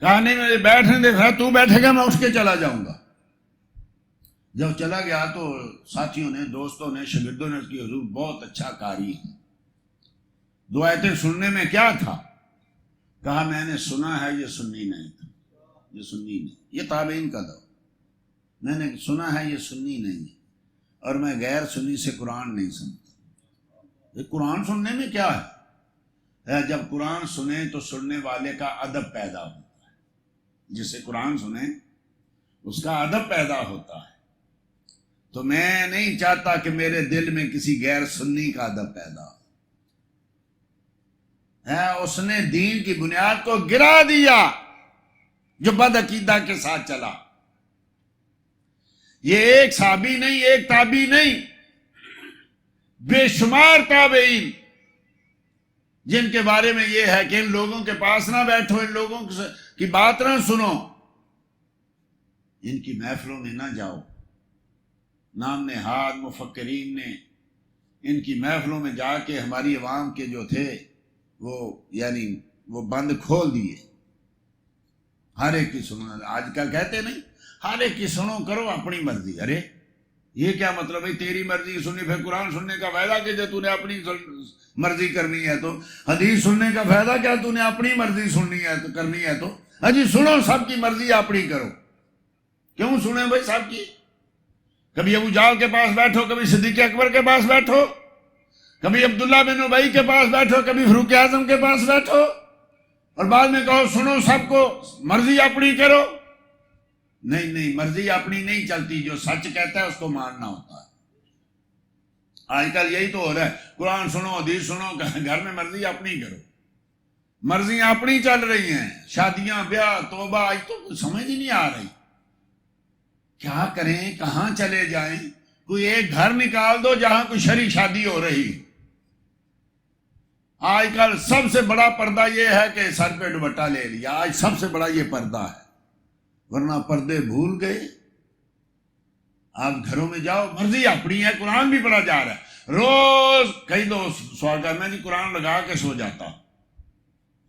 کہا نہیں مجھے بیٹھنے دے. تو بیٹھے گا میں اٹھ کے چلا جاؤں گا. جب چلا گیا تو ساتھیوں نے، دوستوں نے، شاگردوں نے اس کی حضور بہت اچھا قاری ہے. 2 آیتیں سننے میں کیا تھا؟ کہا میں نے سنا ہے یہ سنی نہیں تھا، یہ سنی نہیں. یہ تابعین کا دور. میں نے سنا ہے یہ سنی نہیں، اور میں غیر سنی سے قرآن نہیں سنتا. یہ قرآن سننے میں کیا ہے؟ جب قرآن سنے تو سننے والے کا ادب پیدا ہوتا ہے. جسے قرآن سنے اس کا ادب پیدا ہوتا ہے. تو میں نہیں چاہتا کہ میرے دل میں کسی غیر سنی کا ادب پیدا ہو. اس نے دین کی بنیاد کو گرا دیا جو بد عقیدہ کے ساتھ چلا. یہ ایک صحابی نہیں، ایک تابعی نہیں، بے شمار تابعین جن کے بارے میں یہ ہے کہ ان لوگوں کے پاس نہ بیٹھو، ان لوگوں کی بات نہ سنو، ان کی محفلوں میں نہ جاؤ. نام نہاد مفکرین نے ان کی محفلوں میں جا کے ہماری عوام کے جو تھے وہ بند کھول دیے. ہر ایک کی سنو. آج کا کہتے نہیں ہر ایک کی سنو، کرو اپنی مرضی. ارے یہ کیا مطلب ہے تیری مرضی سنی؟ پھر قرآن سننے کا فائدہ کہ جو تو نے اپنی مرضی کرنی ہے؟ تو حدیث سننے کا فائدہ کیا تو نے اپنی مرضی سننی ہے تو کرنی ہے؟ تو جی سنو، سب کی مرضی اپنی کرو. کیوں سنیں بھائی سب کی؟ کبھی ابو جہل کے پاس بیٹھو، کبھی صدیق اکبر کے پاس بیٹھو، کبھی عبداللہ بن ابی کے پاس بیٹھو، کبھی فاروق اعظم کے پاس بیٹھو، اور بعد میں کہو سنو سب کو، مرضی اپنی کرو. نہیں، مرضی اپنی نہیں چلتی. جو سچ کہتا ہے اس کو ماننا ہوتا ہے. آج کل یہی تو ہو رہا ہے، قرآن سنو، حدیث سنو، گھر میں مرضی اپنی کرو. مرضیاں اپنی چل رہی ہیں. شادیاں، بیاہ، توبہ، آج تو سمجھ ہی نہیں آ رہی. کیا کریں، کہاں چلے جائیں؟ کوئی ایک گھر نکال دو جہاں کوئی شرعی شادی ہو رہی. آج کل سب سے بڑا پردہ یہ ہے کہ سر پہ دوپٹہ لے لیا. آج سب سے بڑا یہ پردہ ہے، ورنہ پردے بھول گئے. آپ گھروں میں جاؤ، مرضی اپنی ہے. قرآن بھی پڑھا جا رہا ہے. روز کئی دوست سوال کر میں قرآن لگا کے سو جاتا.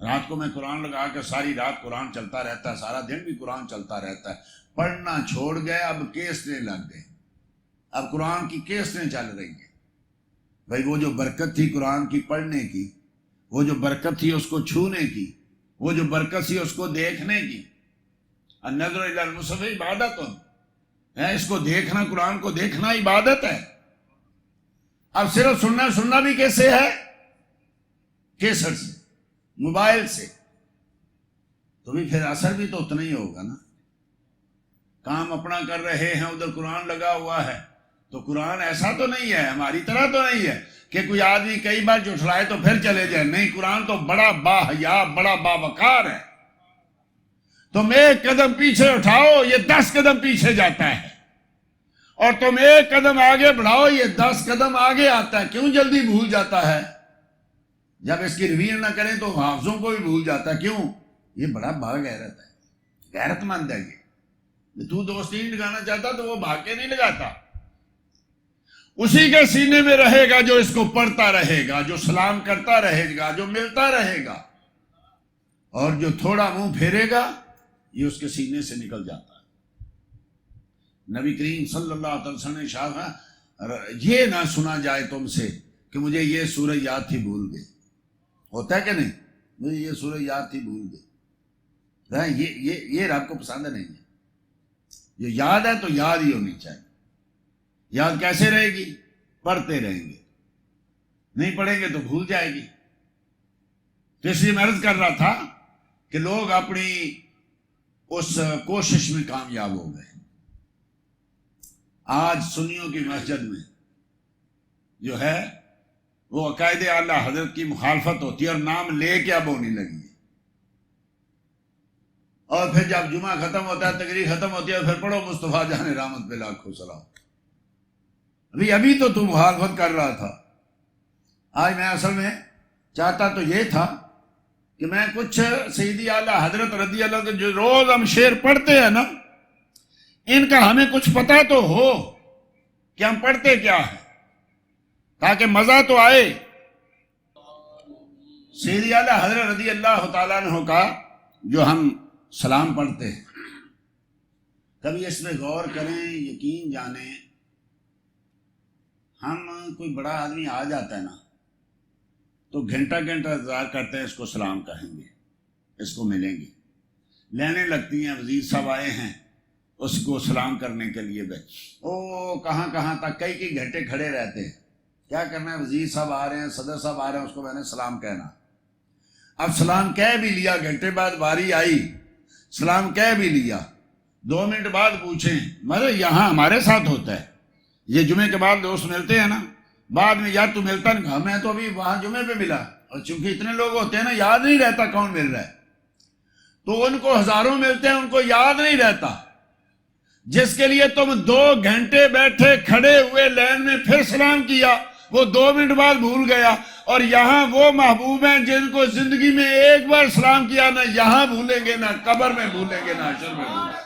رات کو میں قرآن لگا کے ساری رات قرآن چلتا رہتا ہے، سارا دن بھی قرآن چلتا رہتا ہے، پڑھنا چھوڑ گئے، اب کیسٹیں لگ گئے، اب قرآن کی کیسٹیں چل رہی ہیں۔ بھائی وہ جو برکت تھی قرآن کی پڑھنے کی، وہ جو برکت تھی اس کو چھونے کی، وہ جو برکت تھی اس کو دیکھنے کی، النظر الی المصحف عبادت ہے، اس کو دیکھنا، قرآن کو دیکھنا عبادت ہے۔ اب صرف سننا بھی کیسے ہے؟ کیسٹ سے، موبائل سے، تو بھی پھر اثر بھی تو اتنا ہی ہوگا نا۔ کام اپنا کر رہے ہیں، ادھر قرآن لگا ہوا ہے، تو قرآن ایسا تو نہیں ہے، ہماری طرح تو نہیں ہے کہ کوئی آدمی کئی بار جھٹلائے تو پھر چلے جائے، نہیں، قرآن تو بڑا باحیا، بڑا باوقار ہے۔ تم ایک قدم پیچھے اٹھاؤ، یہ 10 قدم پیچھے جاتا ہے، اور تم ایک قدم آگے بڑھاؤ، یہ 10 قدم آگے آتا ہے۔ کیوں جلدی بھول جاتا ہے؟ جب اس کی ریویژن نہ کریں تو حافظوں کو بھی بھول جاتا ہے۔ کیوں؟ یہ بڑا باغیرت ہے، غیرت مند ہے یہ۔ تو دوستی نہیں لگانا چاہتا تو وہ بھاگ کے نہیں لگاتا، اسی کے سینے میں رہے گا جو اس کو پڑھتا رہے گا، جو سلام کرتا رہے گا، جو ملتا رہے گا، اور جو تھوڑا منہ پھیرے گا یہ اس کے سینے سے نکل جاتا ہے۔ نبی کریم صلی اللہ علیہ وسلم نے شاہ یہ نہ سنا جائے تم سے کہ مجھے یہ سورہ یاد تھی بھول گئے، ہوتا ہے کہ نہیں؟ مجھے یہ سورہ یاد تھی بھول گئے، یہ رب کو پسند نہیں ہے۔ جو یاد ہے تو یاد ہی ہونی چاہیے۔ یاد کیسے رہے گی؟ پڑھتے رہیں گے، نہیں پڑھیں گے تو بھول جائے گی۔ تو اس لیے میں عرض کر رہا تھا کہ لوگ اپنی اس کوشش میں کامیاب ہو گئے۔ آج سنیوں کی مسجد میں جو ہے وہ عقائد اعلیٰ حضرت کی مخالفت ہوتی ہے، اور نام لے کے اب ہونے لگی ہے۔ اور پھر جب جمعہ ختم ہوتا ہے، تقریر ختم ہوتی ہے، پھر پڑھو مصطفیٰ جان رحمت پہ لاکھوں سلام۔ ابھی تو مخالفت کر رہا تھا۔ آج میں اصل میں چاہتا تو یہ تھا کہ میں کچھ سیدی اعلیٰ حضرت رضی اللہ عنہ جو روز ہم شعر پڑھتے ہیں نا، ان کا ہمیں کچھ پتہ تو ہو کہ ہم پڑھتے کیا ہیں، تاکہ مزہ تو آئے۔ سیدی اعلیٰ حضرت رضی اللہ تعالیٰ عنہ کا جو ہم سلام پڑھتے ہیں، کبھی اس میں غور کریں، یقین جانیں، ہم کوئی بڑا آدمی آ جاتا ہے نا تو گھنٹہ انتظار کرتے ہیں، اس کو سلام کہیں گے، اس کو ملیں گے، لینے لگتی ہیں، وزیر صاحب آئے ہیں، اس کو سلام کرنے کے لیے کہاں تک کئی گھنٹے کھڑے رہتے ہیں۔ کیا کرنا ہے؟ وزیر صاحب آ رہے ہیں، صدر صاحب آ رہے ہیں، اس کو میں نے سلام کہنا۔ اب سلام کہہ بھی لیا، گھنٹے بعد باری آئی، سلام کہہ بھی لیا، 2 منٹ بعد پوچھیں، مگر یہاں ہمارے ساتھ ہوتا ہے، یہ جمعے کے بعد دوست ملتے ہیں نا، بعد میں یار تو ملتا نہیں، میں تو ابھی وہاں جمعے پہ ملا، اور چونکہ اتنے لوگ ہوتے ہیں نا، یاد نہیں رہتا کون مل رہا ہے، تو ان کو ہزاروں ملتے ہیں، ان کو یاد نہیں رہتا۔ جس کے لیے تم 2 گھنٹے بیٹھے کھڑے ہوئے لائن میں، پھر سلام کیا، وہ 2 منٹ بعد بھول گیا۔ اور یہاں وہ محبوب ہیں جن کو زندگی میں ایک بار سلام کیا، نہ یہاں بھولیں گے، نہ قبر میں بھولیں گے، نہ حشر میں بھولیں گے۔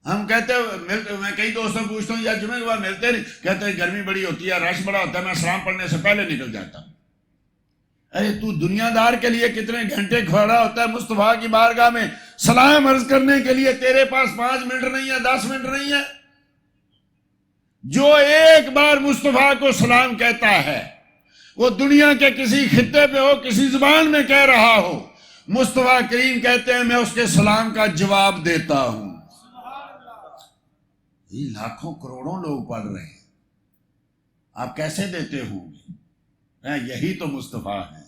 ہم کہتے ہیں، میں کئی دوستوں پوچھتا ہوں، یا جمعے کے بعد ملتے نہیں، کہتے ہیں گرمی بڑی ہوتی ہے، رش بڑا ہوتا ہے، میں سلام پڑھنے سے پہلے نکل جاتا ہوں۔ ارے تو دنیا دار کے لیے کتنے گھنٹے کھڑا ہوتا ہے مصطفیٰ کی بارگاہ میں سلام عرض کرنے کے لیے، تیرے پاس 5 منٹ نہیں ہے، 10 منٹ نہیں ہے؟ جو ایک بار مصطفیٰ کو سلام کہتا ہے، وہ دنیا کے کسی خطے پہ ہو، کسی زبان میں کہہ رہا ہو، مصطفیٰ کریم کہتے ہیں میں اس کے سلام کا جواب دیتا ہوں۔ یہ لاکھوں کروڑوں لوگ پڑھ رہے ہیں، آپ کیسے دیتے ہوں گے؟ یہی تو مصطفیٰ ہیں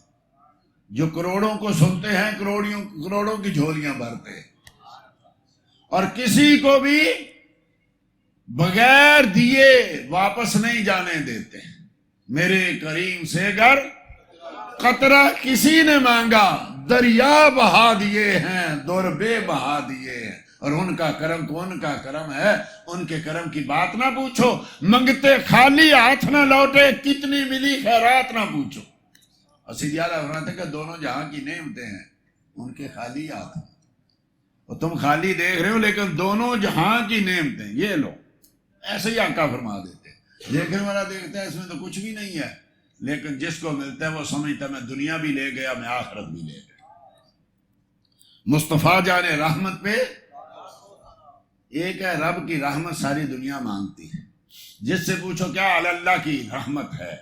جو کروڑوں کو سنتے ہیں، کروڑوں کی جھولیاں بھرتے ہیں، اور کسی کو بھی بغیر دیے واپس نہیں جانے دیتے۔ میرے کریم سے گر قطرہ کسی نے مانگا، دریا بہا دیے ہیں، در بے بہا دیے ہیں، اور ان کا کرم تو ان کا کرم ہے، ان کے کرم کی بات نہ پوچھو، منگتے خالی ہاتھ نہ لوٹے، کتنی ملی خیرات نہ پوچھو۔ سیدی اعلیٰ فرماتے ہیں کہ دونوں جہاں کی نعمتیں ہیں، ان کے خالی ہاتھ ہیں، اور تم خالی دیکھ رہے ہو، لیکن دونوں جہاں کی نعمتیں یہ لو، ایسے ہی آقا فرما دیتے ہیں۔ دیکھنے والا دیکھتا ہے اس میں تو کچھ بھی نہیں ہے، لیکن جس کو ملتا ہے وہ سمجھتا ہے میں دنیا بھی لے گیا، میں آخرت بھی لے گیا۔ مصطفیٰ جانے رحمت پہ ایک ہے، رب کی رحمت ساری دنیا مانگتی ہے، جس سے پوچھو کیا اللہ کی رحمت ہے،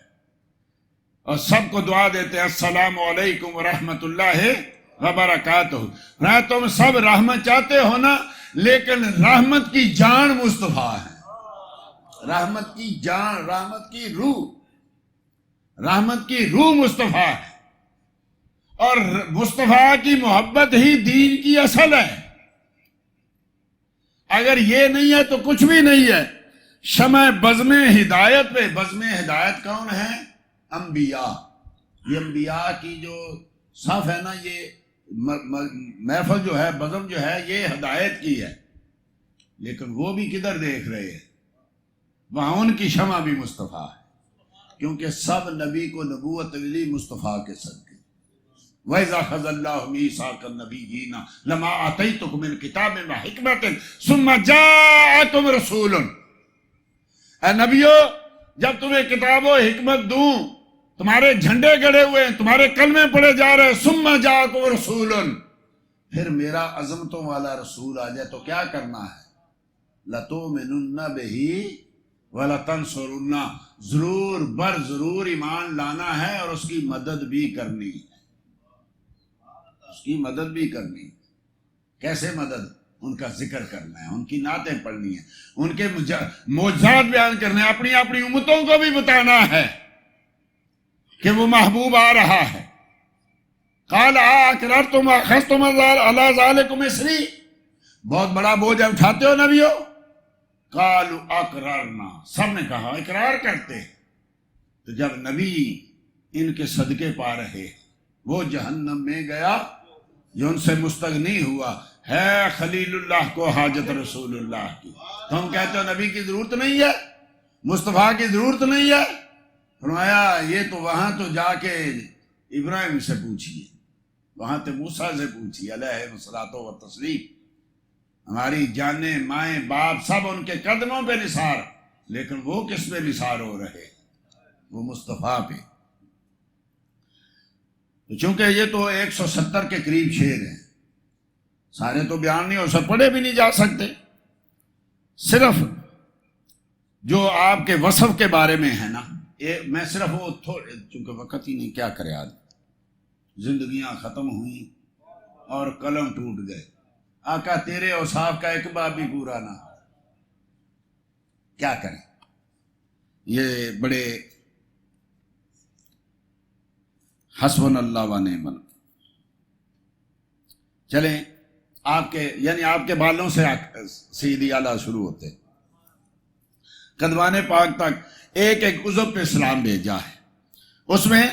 اور سب کو دعا دیتے ہیں السلام علیکم ورحمۃ اللہ وبرکاتہ۔ تم سب رحمت چاہتے ہو نا، لیکن رحمت کی جان مصطفیٰ ہے، رحمت کی جان، رحمت کی روح، رحمت کی روح مصطفیٰ ہے، اور مصطفیٰ کی محبت ہی دین کی اصل ہے۔ اگر یہ نہیں ہے تو کچھ بھی نہیں ہے۔ شمع بزم ہدایت پہ، بزم ہدایت کون ہے؟ انبیاء۔ یہ انبیاء کی جو صف ہے نا، یہ محفل جو ہے، بزم جو ہے، یہ ہدایت کی ہے، لیکن وہ بھی کدھر دیکھ رہے ہیں؟ وہاں ان کی شمع بھی مصطفیٰ ہے، کیونکہ سب نبی کو نبوت ملی مصطفیٰ کے صدقے۔ وَإِذَا أَخَذَ اللَّهُ مِيثَاقَ النَّبِيِّينَ لَمَا آتَيْتُكُم مِّن كِتَابٍ وَحِكْمَةٍ ثُمَّ جَاءَكُمْ رَسُولٌ۔ اے نبیو، جب تمہیں کتاب و حکمت دوں، تمہارے جھنڈے گڑے ہوئے ہیں، تمہارے کلمے پڑھے جا رہے ہیں، ثُمَّ جَاءَكُمْ رَسُولٌ، پھر میرا عظمتوں والا رسول آ جائے تو کیا کرنا ہے؟ لَتُؤْمِنُنَّ بِهِ وَلَتَنْصُرُنَّهُ، ضرور بر ضرور ایمان لانا ہے اور اس کی مدد بھی کرنی ہے، اس کی مدد بھی کرنی ہے۔ کیسے مدد؟ ان کا ذکر کرنا ہے، ان کی نعتیں پڑھنی ہیں، ان کے معجزات بیان کرنے ہیں، اپنی اپنی امتوں کو بھی بتانا ہے کہ وہ محبوب آ رہا ہے۔ قال اقررتم واخذتم علی ذلکم اصری، بہت بڑا بوجھ اٹھاتے ہو نبیو؟ قالوا اقررنا، سب نے کہا اقرار کرتے۔ تو جب نبی ان کے صدقے پا رہے، وہ جہنم میں گیا جو ان سے مستغنی ہوا، ہے خلیل اللہ کو حاجت رسول اللہ کی۔ تم کہتے ہو نبی کی ضرورت نہیں ہے، مصطفیٰ کی ضرورت نہیں ہے؟ فرمایا یہ تو وہاں تو جا کے ابراہیم سے پوچھیے، وہاں تو موسیٰ سے پوچھیے علیہ الصلوۃ والتسلیم۔ ہماری جانیں، مائیں، باپ سب ان کے قدموں پہ نثار، لیکن وہ کس پہ نثار ہو رہے؟ وہ مصطفیٰ پہ۔ چونکہ یہ تو 170 کے قریب شعر ہیں، سارے تو بیان نہیں ہو سکتے، پڑھے بھی نہیں جا سکتے، صرف جو آپ کے وصف کے بارے میں ہے نا، میں صرف وہ چونکہ وقت ہی نہیں، کیا کرے آج، زندگیاں ختم ہوئیں اور قلم ٹوٹ گئے۔ آقا تیرے اوصاف کا ایک باب بھی پورا نہ، کیا کریں؟ یہ بڑے حسبنا اللہ و نعم الوکیل۔ چلیں، آپ کے یعنی آپ کے بالوں سے سیدھی اعلیٰ شروع ہوتے، قدوان پاک تک ایک ایک عضو پہ سلام بھیجا ہے۔ اس میں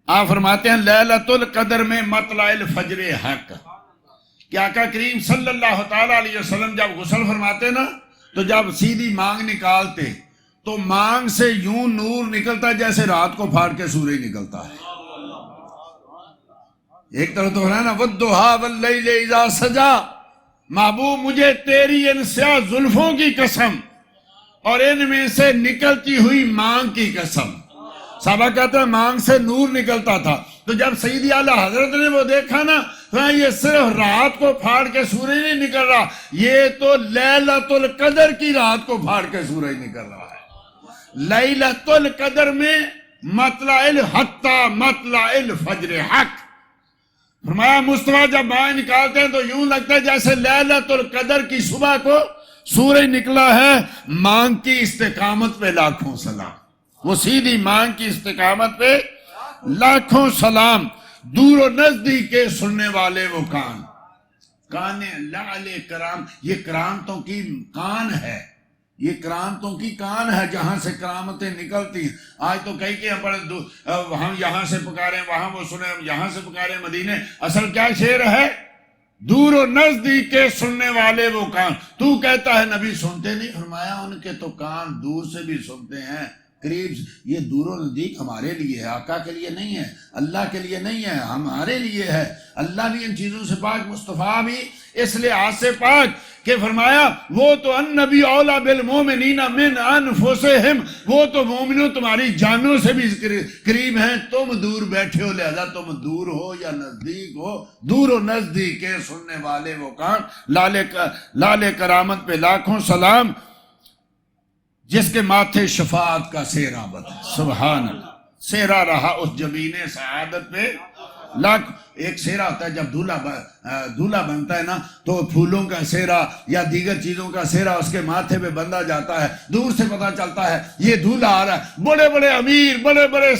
آپ فرماتے ہیں لیلۃ القدر میں مطلع الفجر حق، کہ آقا کریم صلی اللہ تعالیٰ علیہ وسلم جب غسل فرماتے نا، تو جب سیدھی مانگ نکالتے تو مانگ سے یوں نور نکلتا جیسے رات کو پھاڑ کے سورج نکلتا ہے۔ ایک طرح تو ہے نا والضحیٰ واللیل اذا سجا، محبوب مجھے تیری ان سیاہ زلفوں کی قسم اور ان میں سے نکلتی ہوئی مانگ کی قسم۔ صحابہ کہتے ہیں مانگ سے نور نکلتا تھا، تو جب سیدی اعلیٰ حضرت نے وہ دیکھا نا، یہ صرف رات کو پھاڑ کے سورج نہیں نکل رہا، یہ تو لیلۃ القدر کی رات کو پھاڑ کے سورج نکل رہا ہے۔ لیلۃ القدر میں مطلع الحق مطلع الفجر حق۔ فرمایا مصطفیٰ جب مانگ نکالتے ہیں تو یوں لگتا ہے جیسے لیلۃ القدر کی صبح کو سورج نکلا ہے۔ مانگ کی استقامت پہ لاکھوں سلام، وہ سیدھی مانگ کی استقامت پہ لاکھوں سلام۔ دور و نزدیک کے سننے والے وہ کان، کان لعل کرام، یہ کرامتوں کی کان ہے، یہ کرامتوں کی کان ہے جہاں سے کرامتیں نکلتی ہیں۔ آج تو کئی کہ ہم یہاں سے پکاریں وہاں وہ سنیں، ہم یہاں سے پکاریں مدینے، اصل کیا شعر ہے؟ دور و نزدیک کے سننے والے وہ کان۔ تو کہتا ہے نبی سنتے نہیں، فرمایا ان کے تو کان دور سے بھی سنتے ہیں قریب یہ دور و نزدیک ہمارے لیے ہے، آقا کے لیے نہیں ہے، اللہ کے لیے نہیں ہے، ہمارے لیے ہے۔ اللہ بھی ان چیزوں سے پاک، مصطفیٰ بھی اس لحاظ سے پاک کہ فرمایا وہ تو النبی اولیٰ بالمومنین من انفسہم، وہ تو مومنوں تمہاری جانوں سے بھی قریب ہیں، تم دور بیٹھے ہو، لہذا تم دور ہو یا نزدیک ہو، دور و نزدیک کے سننے والے وہ کان، لال کرامت پہ لاکھوں سلام، جس کے ماتھے شفاعت کا سہرا بتا، سبحان اللہ، سہرا رہا اس جبین سعادت پہ لاکھ۔ ایک سہرا ہوتا ہے جب دولہا بنتا ہے نا، تو پھولوں کا سہرا یا دیگر چیزوں کا سہرا اس کے ماتھے پہ بندھا جاتا ہے، دور سے پتہ چلتا ہے یہ دولہا آ رہا ہے۔ بڑے بڑے امیر، بڑے بڑے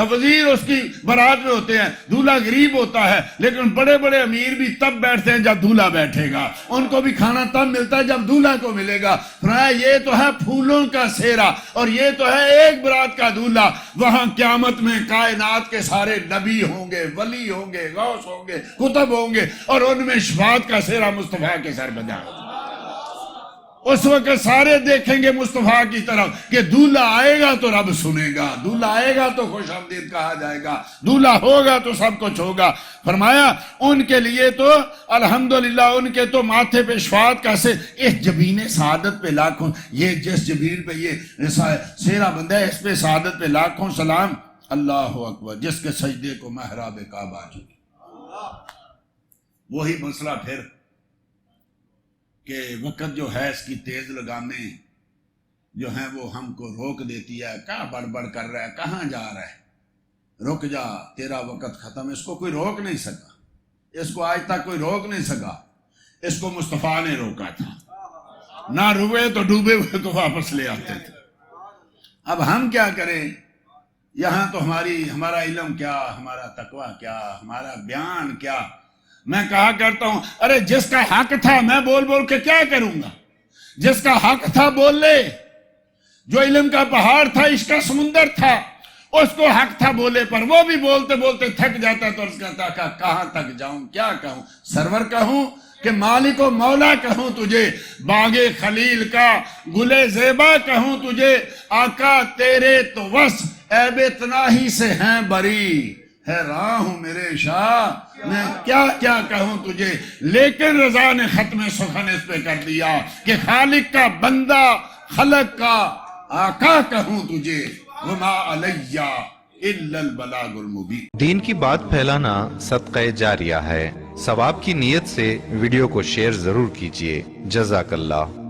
وزیر اس کی بارات میں ہوتے ہیں، دولہا غریب ہوتا ہے، لیکن بڑے بڑے امیر بھی تب بیٹھتے ہیں جب دولہا بیٹھے گا، ان کو بھی کھانا تب ملتا ہے جب دولہا کو ملے گا۔ فرمایا یہ تو ہے پھولوں کا سہرا، اور یہ تو ہے ایک برات کا دولہا۔ وہاں قیامت میں کائنات کے سارے نبی ہوں گے، ولی ہوں گے، غوث ہوں گے، کتب ہوں گے، اور ان میں شفاعت کا سہرا مصطفیٰ کے سر بجا ہوگا۔ اس وقت سارے دیکھیں گے مصطفیٰ کی طرف کہ دولہا آئے گا تو رب سنے گا، دولہا آئے گا تو خوش آمدید کہا جائے گا، دولہا ہوگا تو سب کچھ ہوگا۔ فرمایا ان کے لیے تو الحمدللہ، ان کے تو ماتھے پہ شفاعت کا سے اس جبین سعادت پہ لاکھوں، یہ جس جبین پہ یہ سہرا بندہ ہے، اس پہ سعادت پہ لاکھوں سلام۔ اللہ اکبر، جس کے سجدے کو محراب کعبہ چکی۔ وہی مسئلہ پھر کہ وقت جو ہے اس کی تیز لگامیں جو ہیں وہ ہم کو روک دیتی ہے، کہاں بڑبڑ کر رہا ہے، کہاں جا رہا ہے، رک جا، تیرا وقت ختم۔ اس کو کوئی روک نہیں سکا، اس کو آج تک کوئی روک نہیں سکا، اس کو مصطفیٰ نے روکا تھا۔ نہ روئے تو ڈوبے ہوئے کو واپس لے آتے تھے۔ اب ہم کیا کریں؟ یہاں تو ہمارا علم کیا، ہمارا تقویٰ کیا، ہمارا بیان کیا۔ میں کہا کرتا ہوں ارے جس کا حق تھا میں بول بول کے کیا کروں گا، جس کا حق تھا بول لے، جو علم کا پہاڑ تھا، عشق کا سمندر تھا، اس کو حق تھا بولے، پر وہ بھی بولتے بولتے تھک جاتا تو اس کہتا کہ کہاں تک جاؤں، کیا کہوں، سرور کہوں کہ مالک و مولا کہوں تجھے، باغ خلیل کا گلے زیبا کہوں تجھے، آقا تیرے تو وصف عیب تناہی سے ہیں بری، حیران ہوں میرے شاہ میں کیا کیا کہوں تجھے۔ لیکن رضا نے ختم سخن اس پہ کر دیا کہ خالق کا بندہ، خلق کا آقا کہوں تجھے، وما علیہ الا البلاغ المبین۔ دین کی بات پھیلانا صدقہ جاریہ ہے، ثواب کی نیت سے ویڈیو کو شیئر ضرور کیجیے۔ جزاک اللہ۔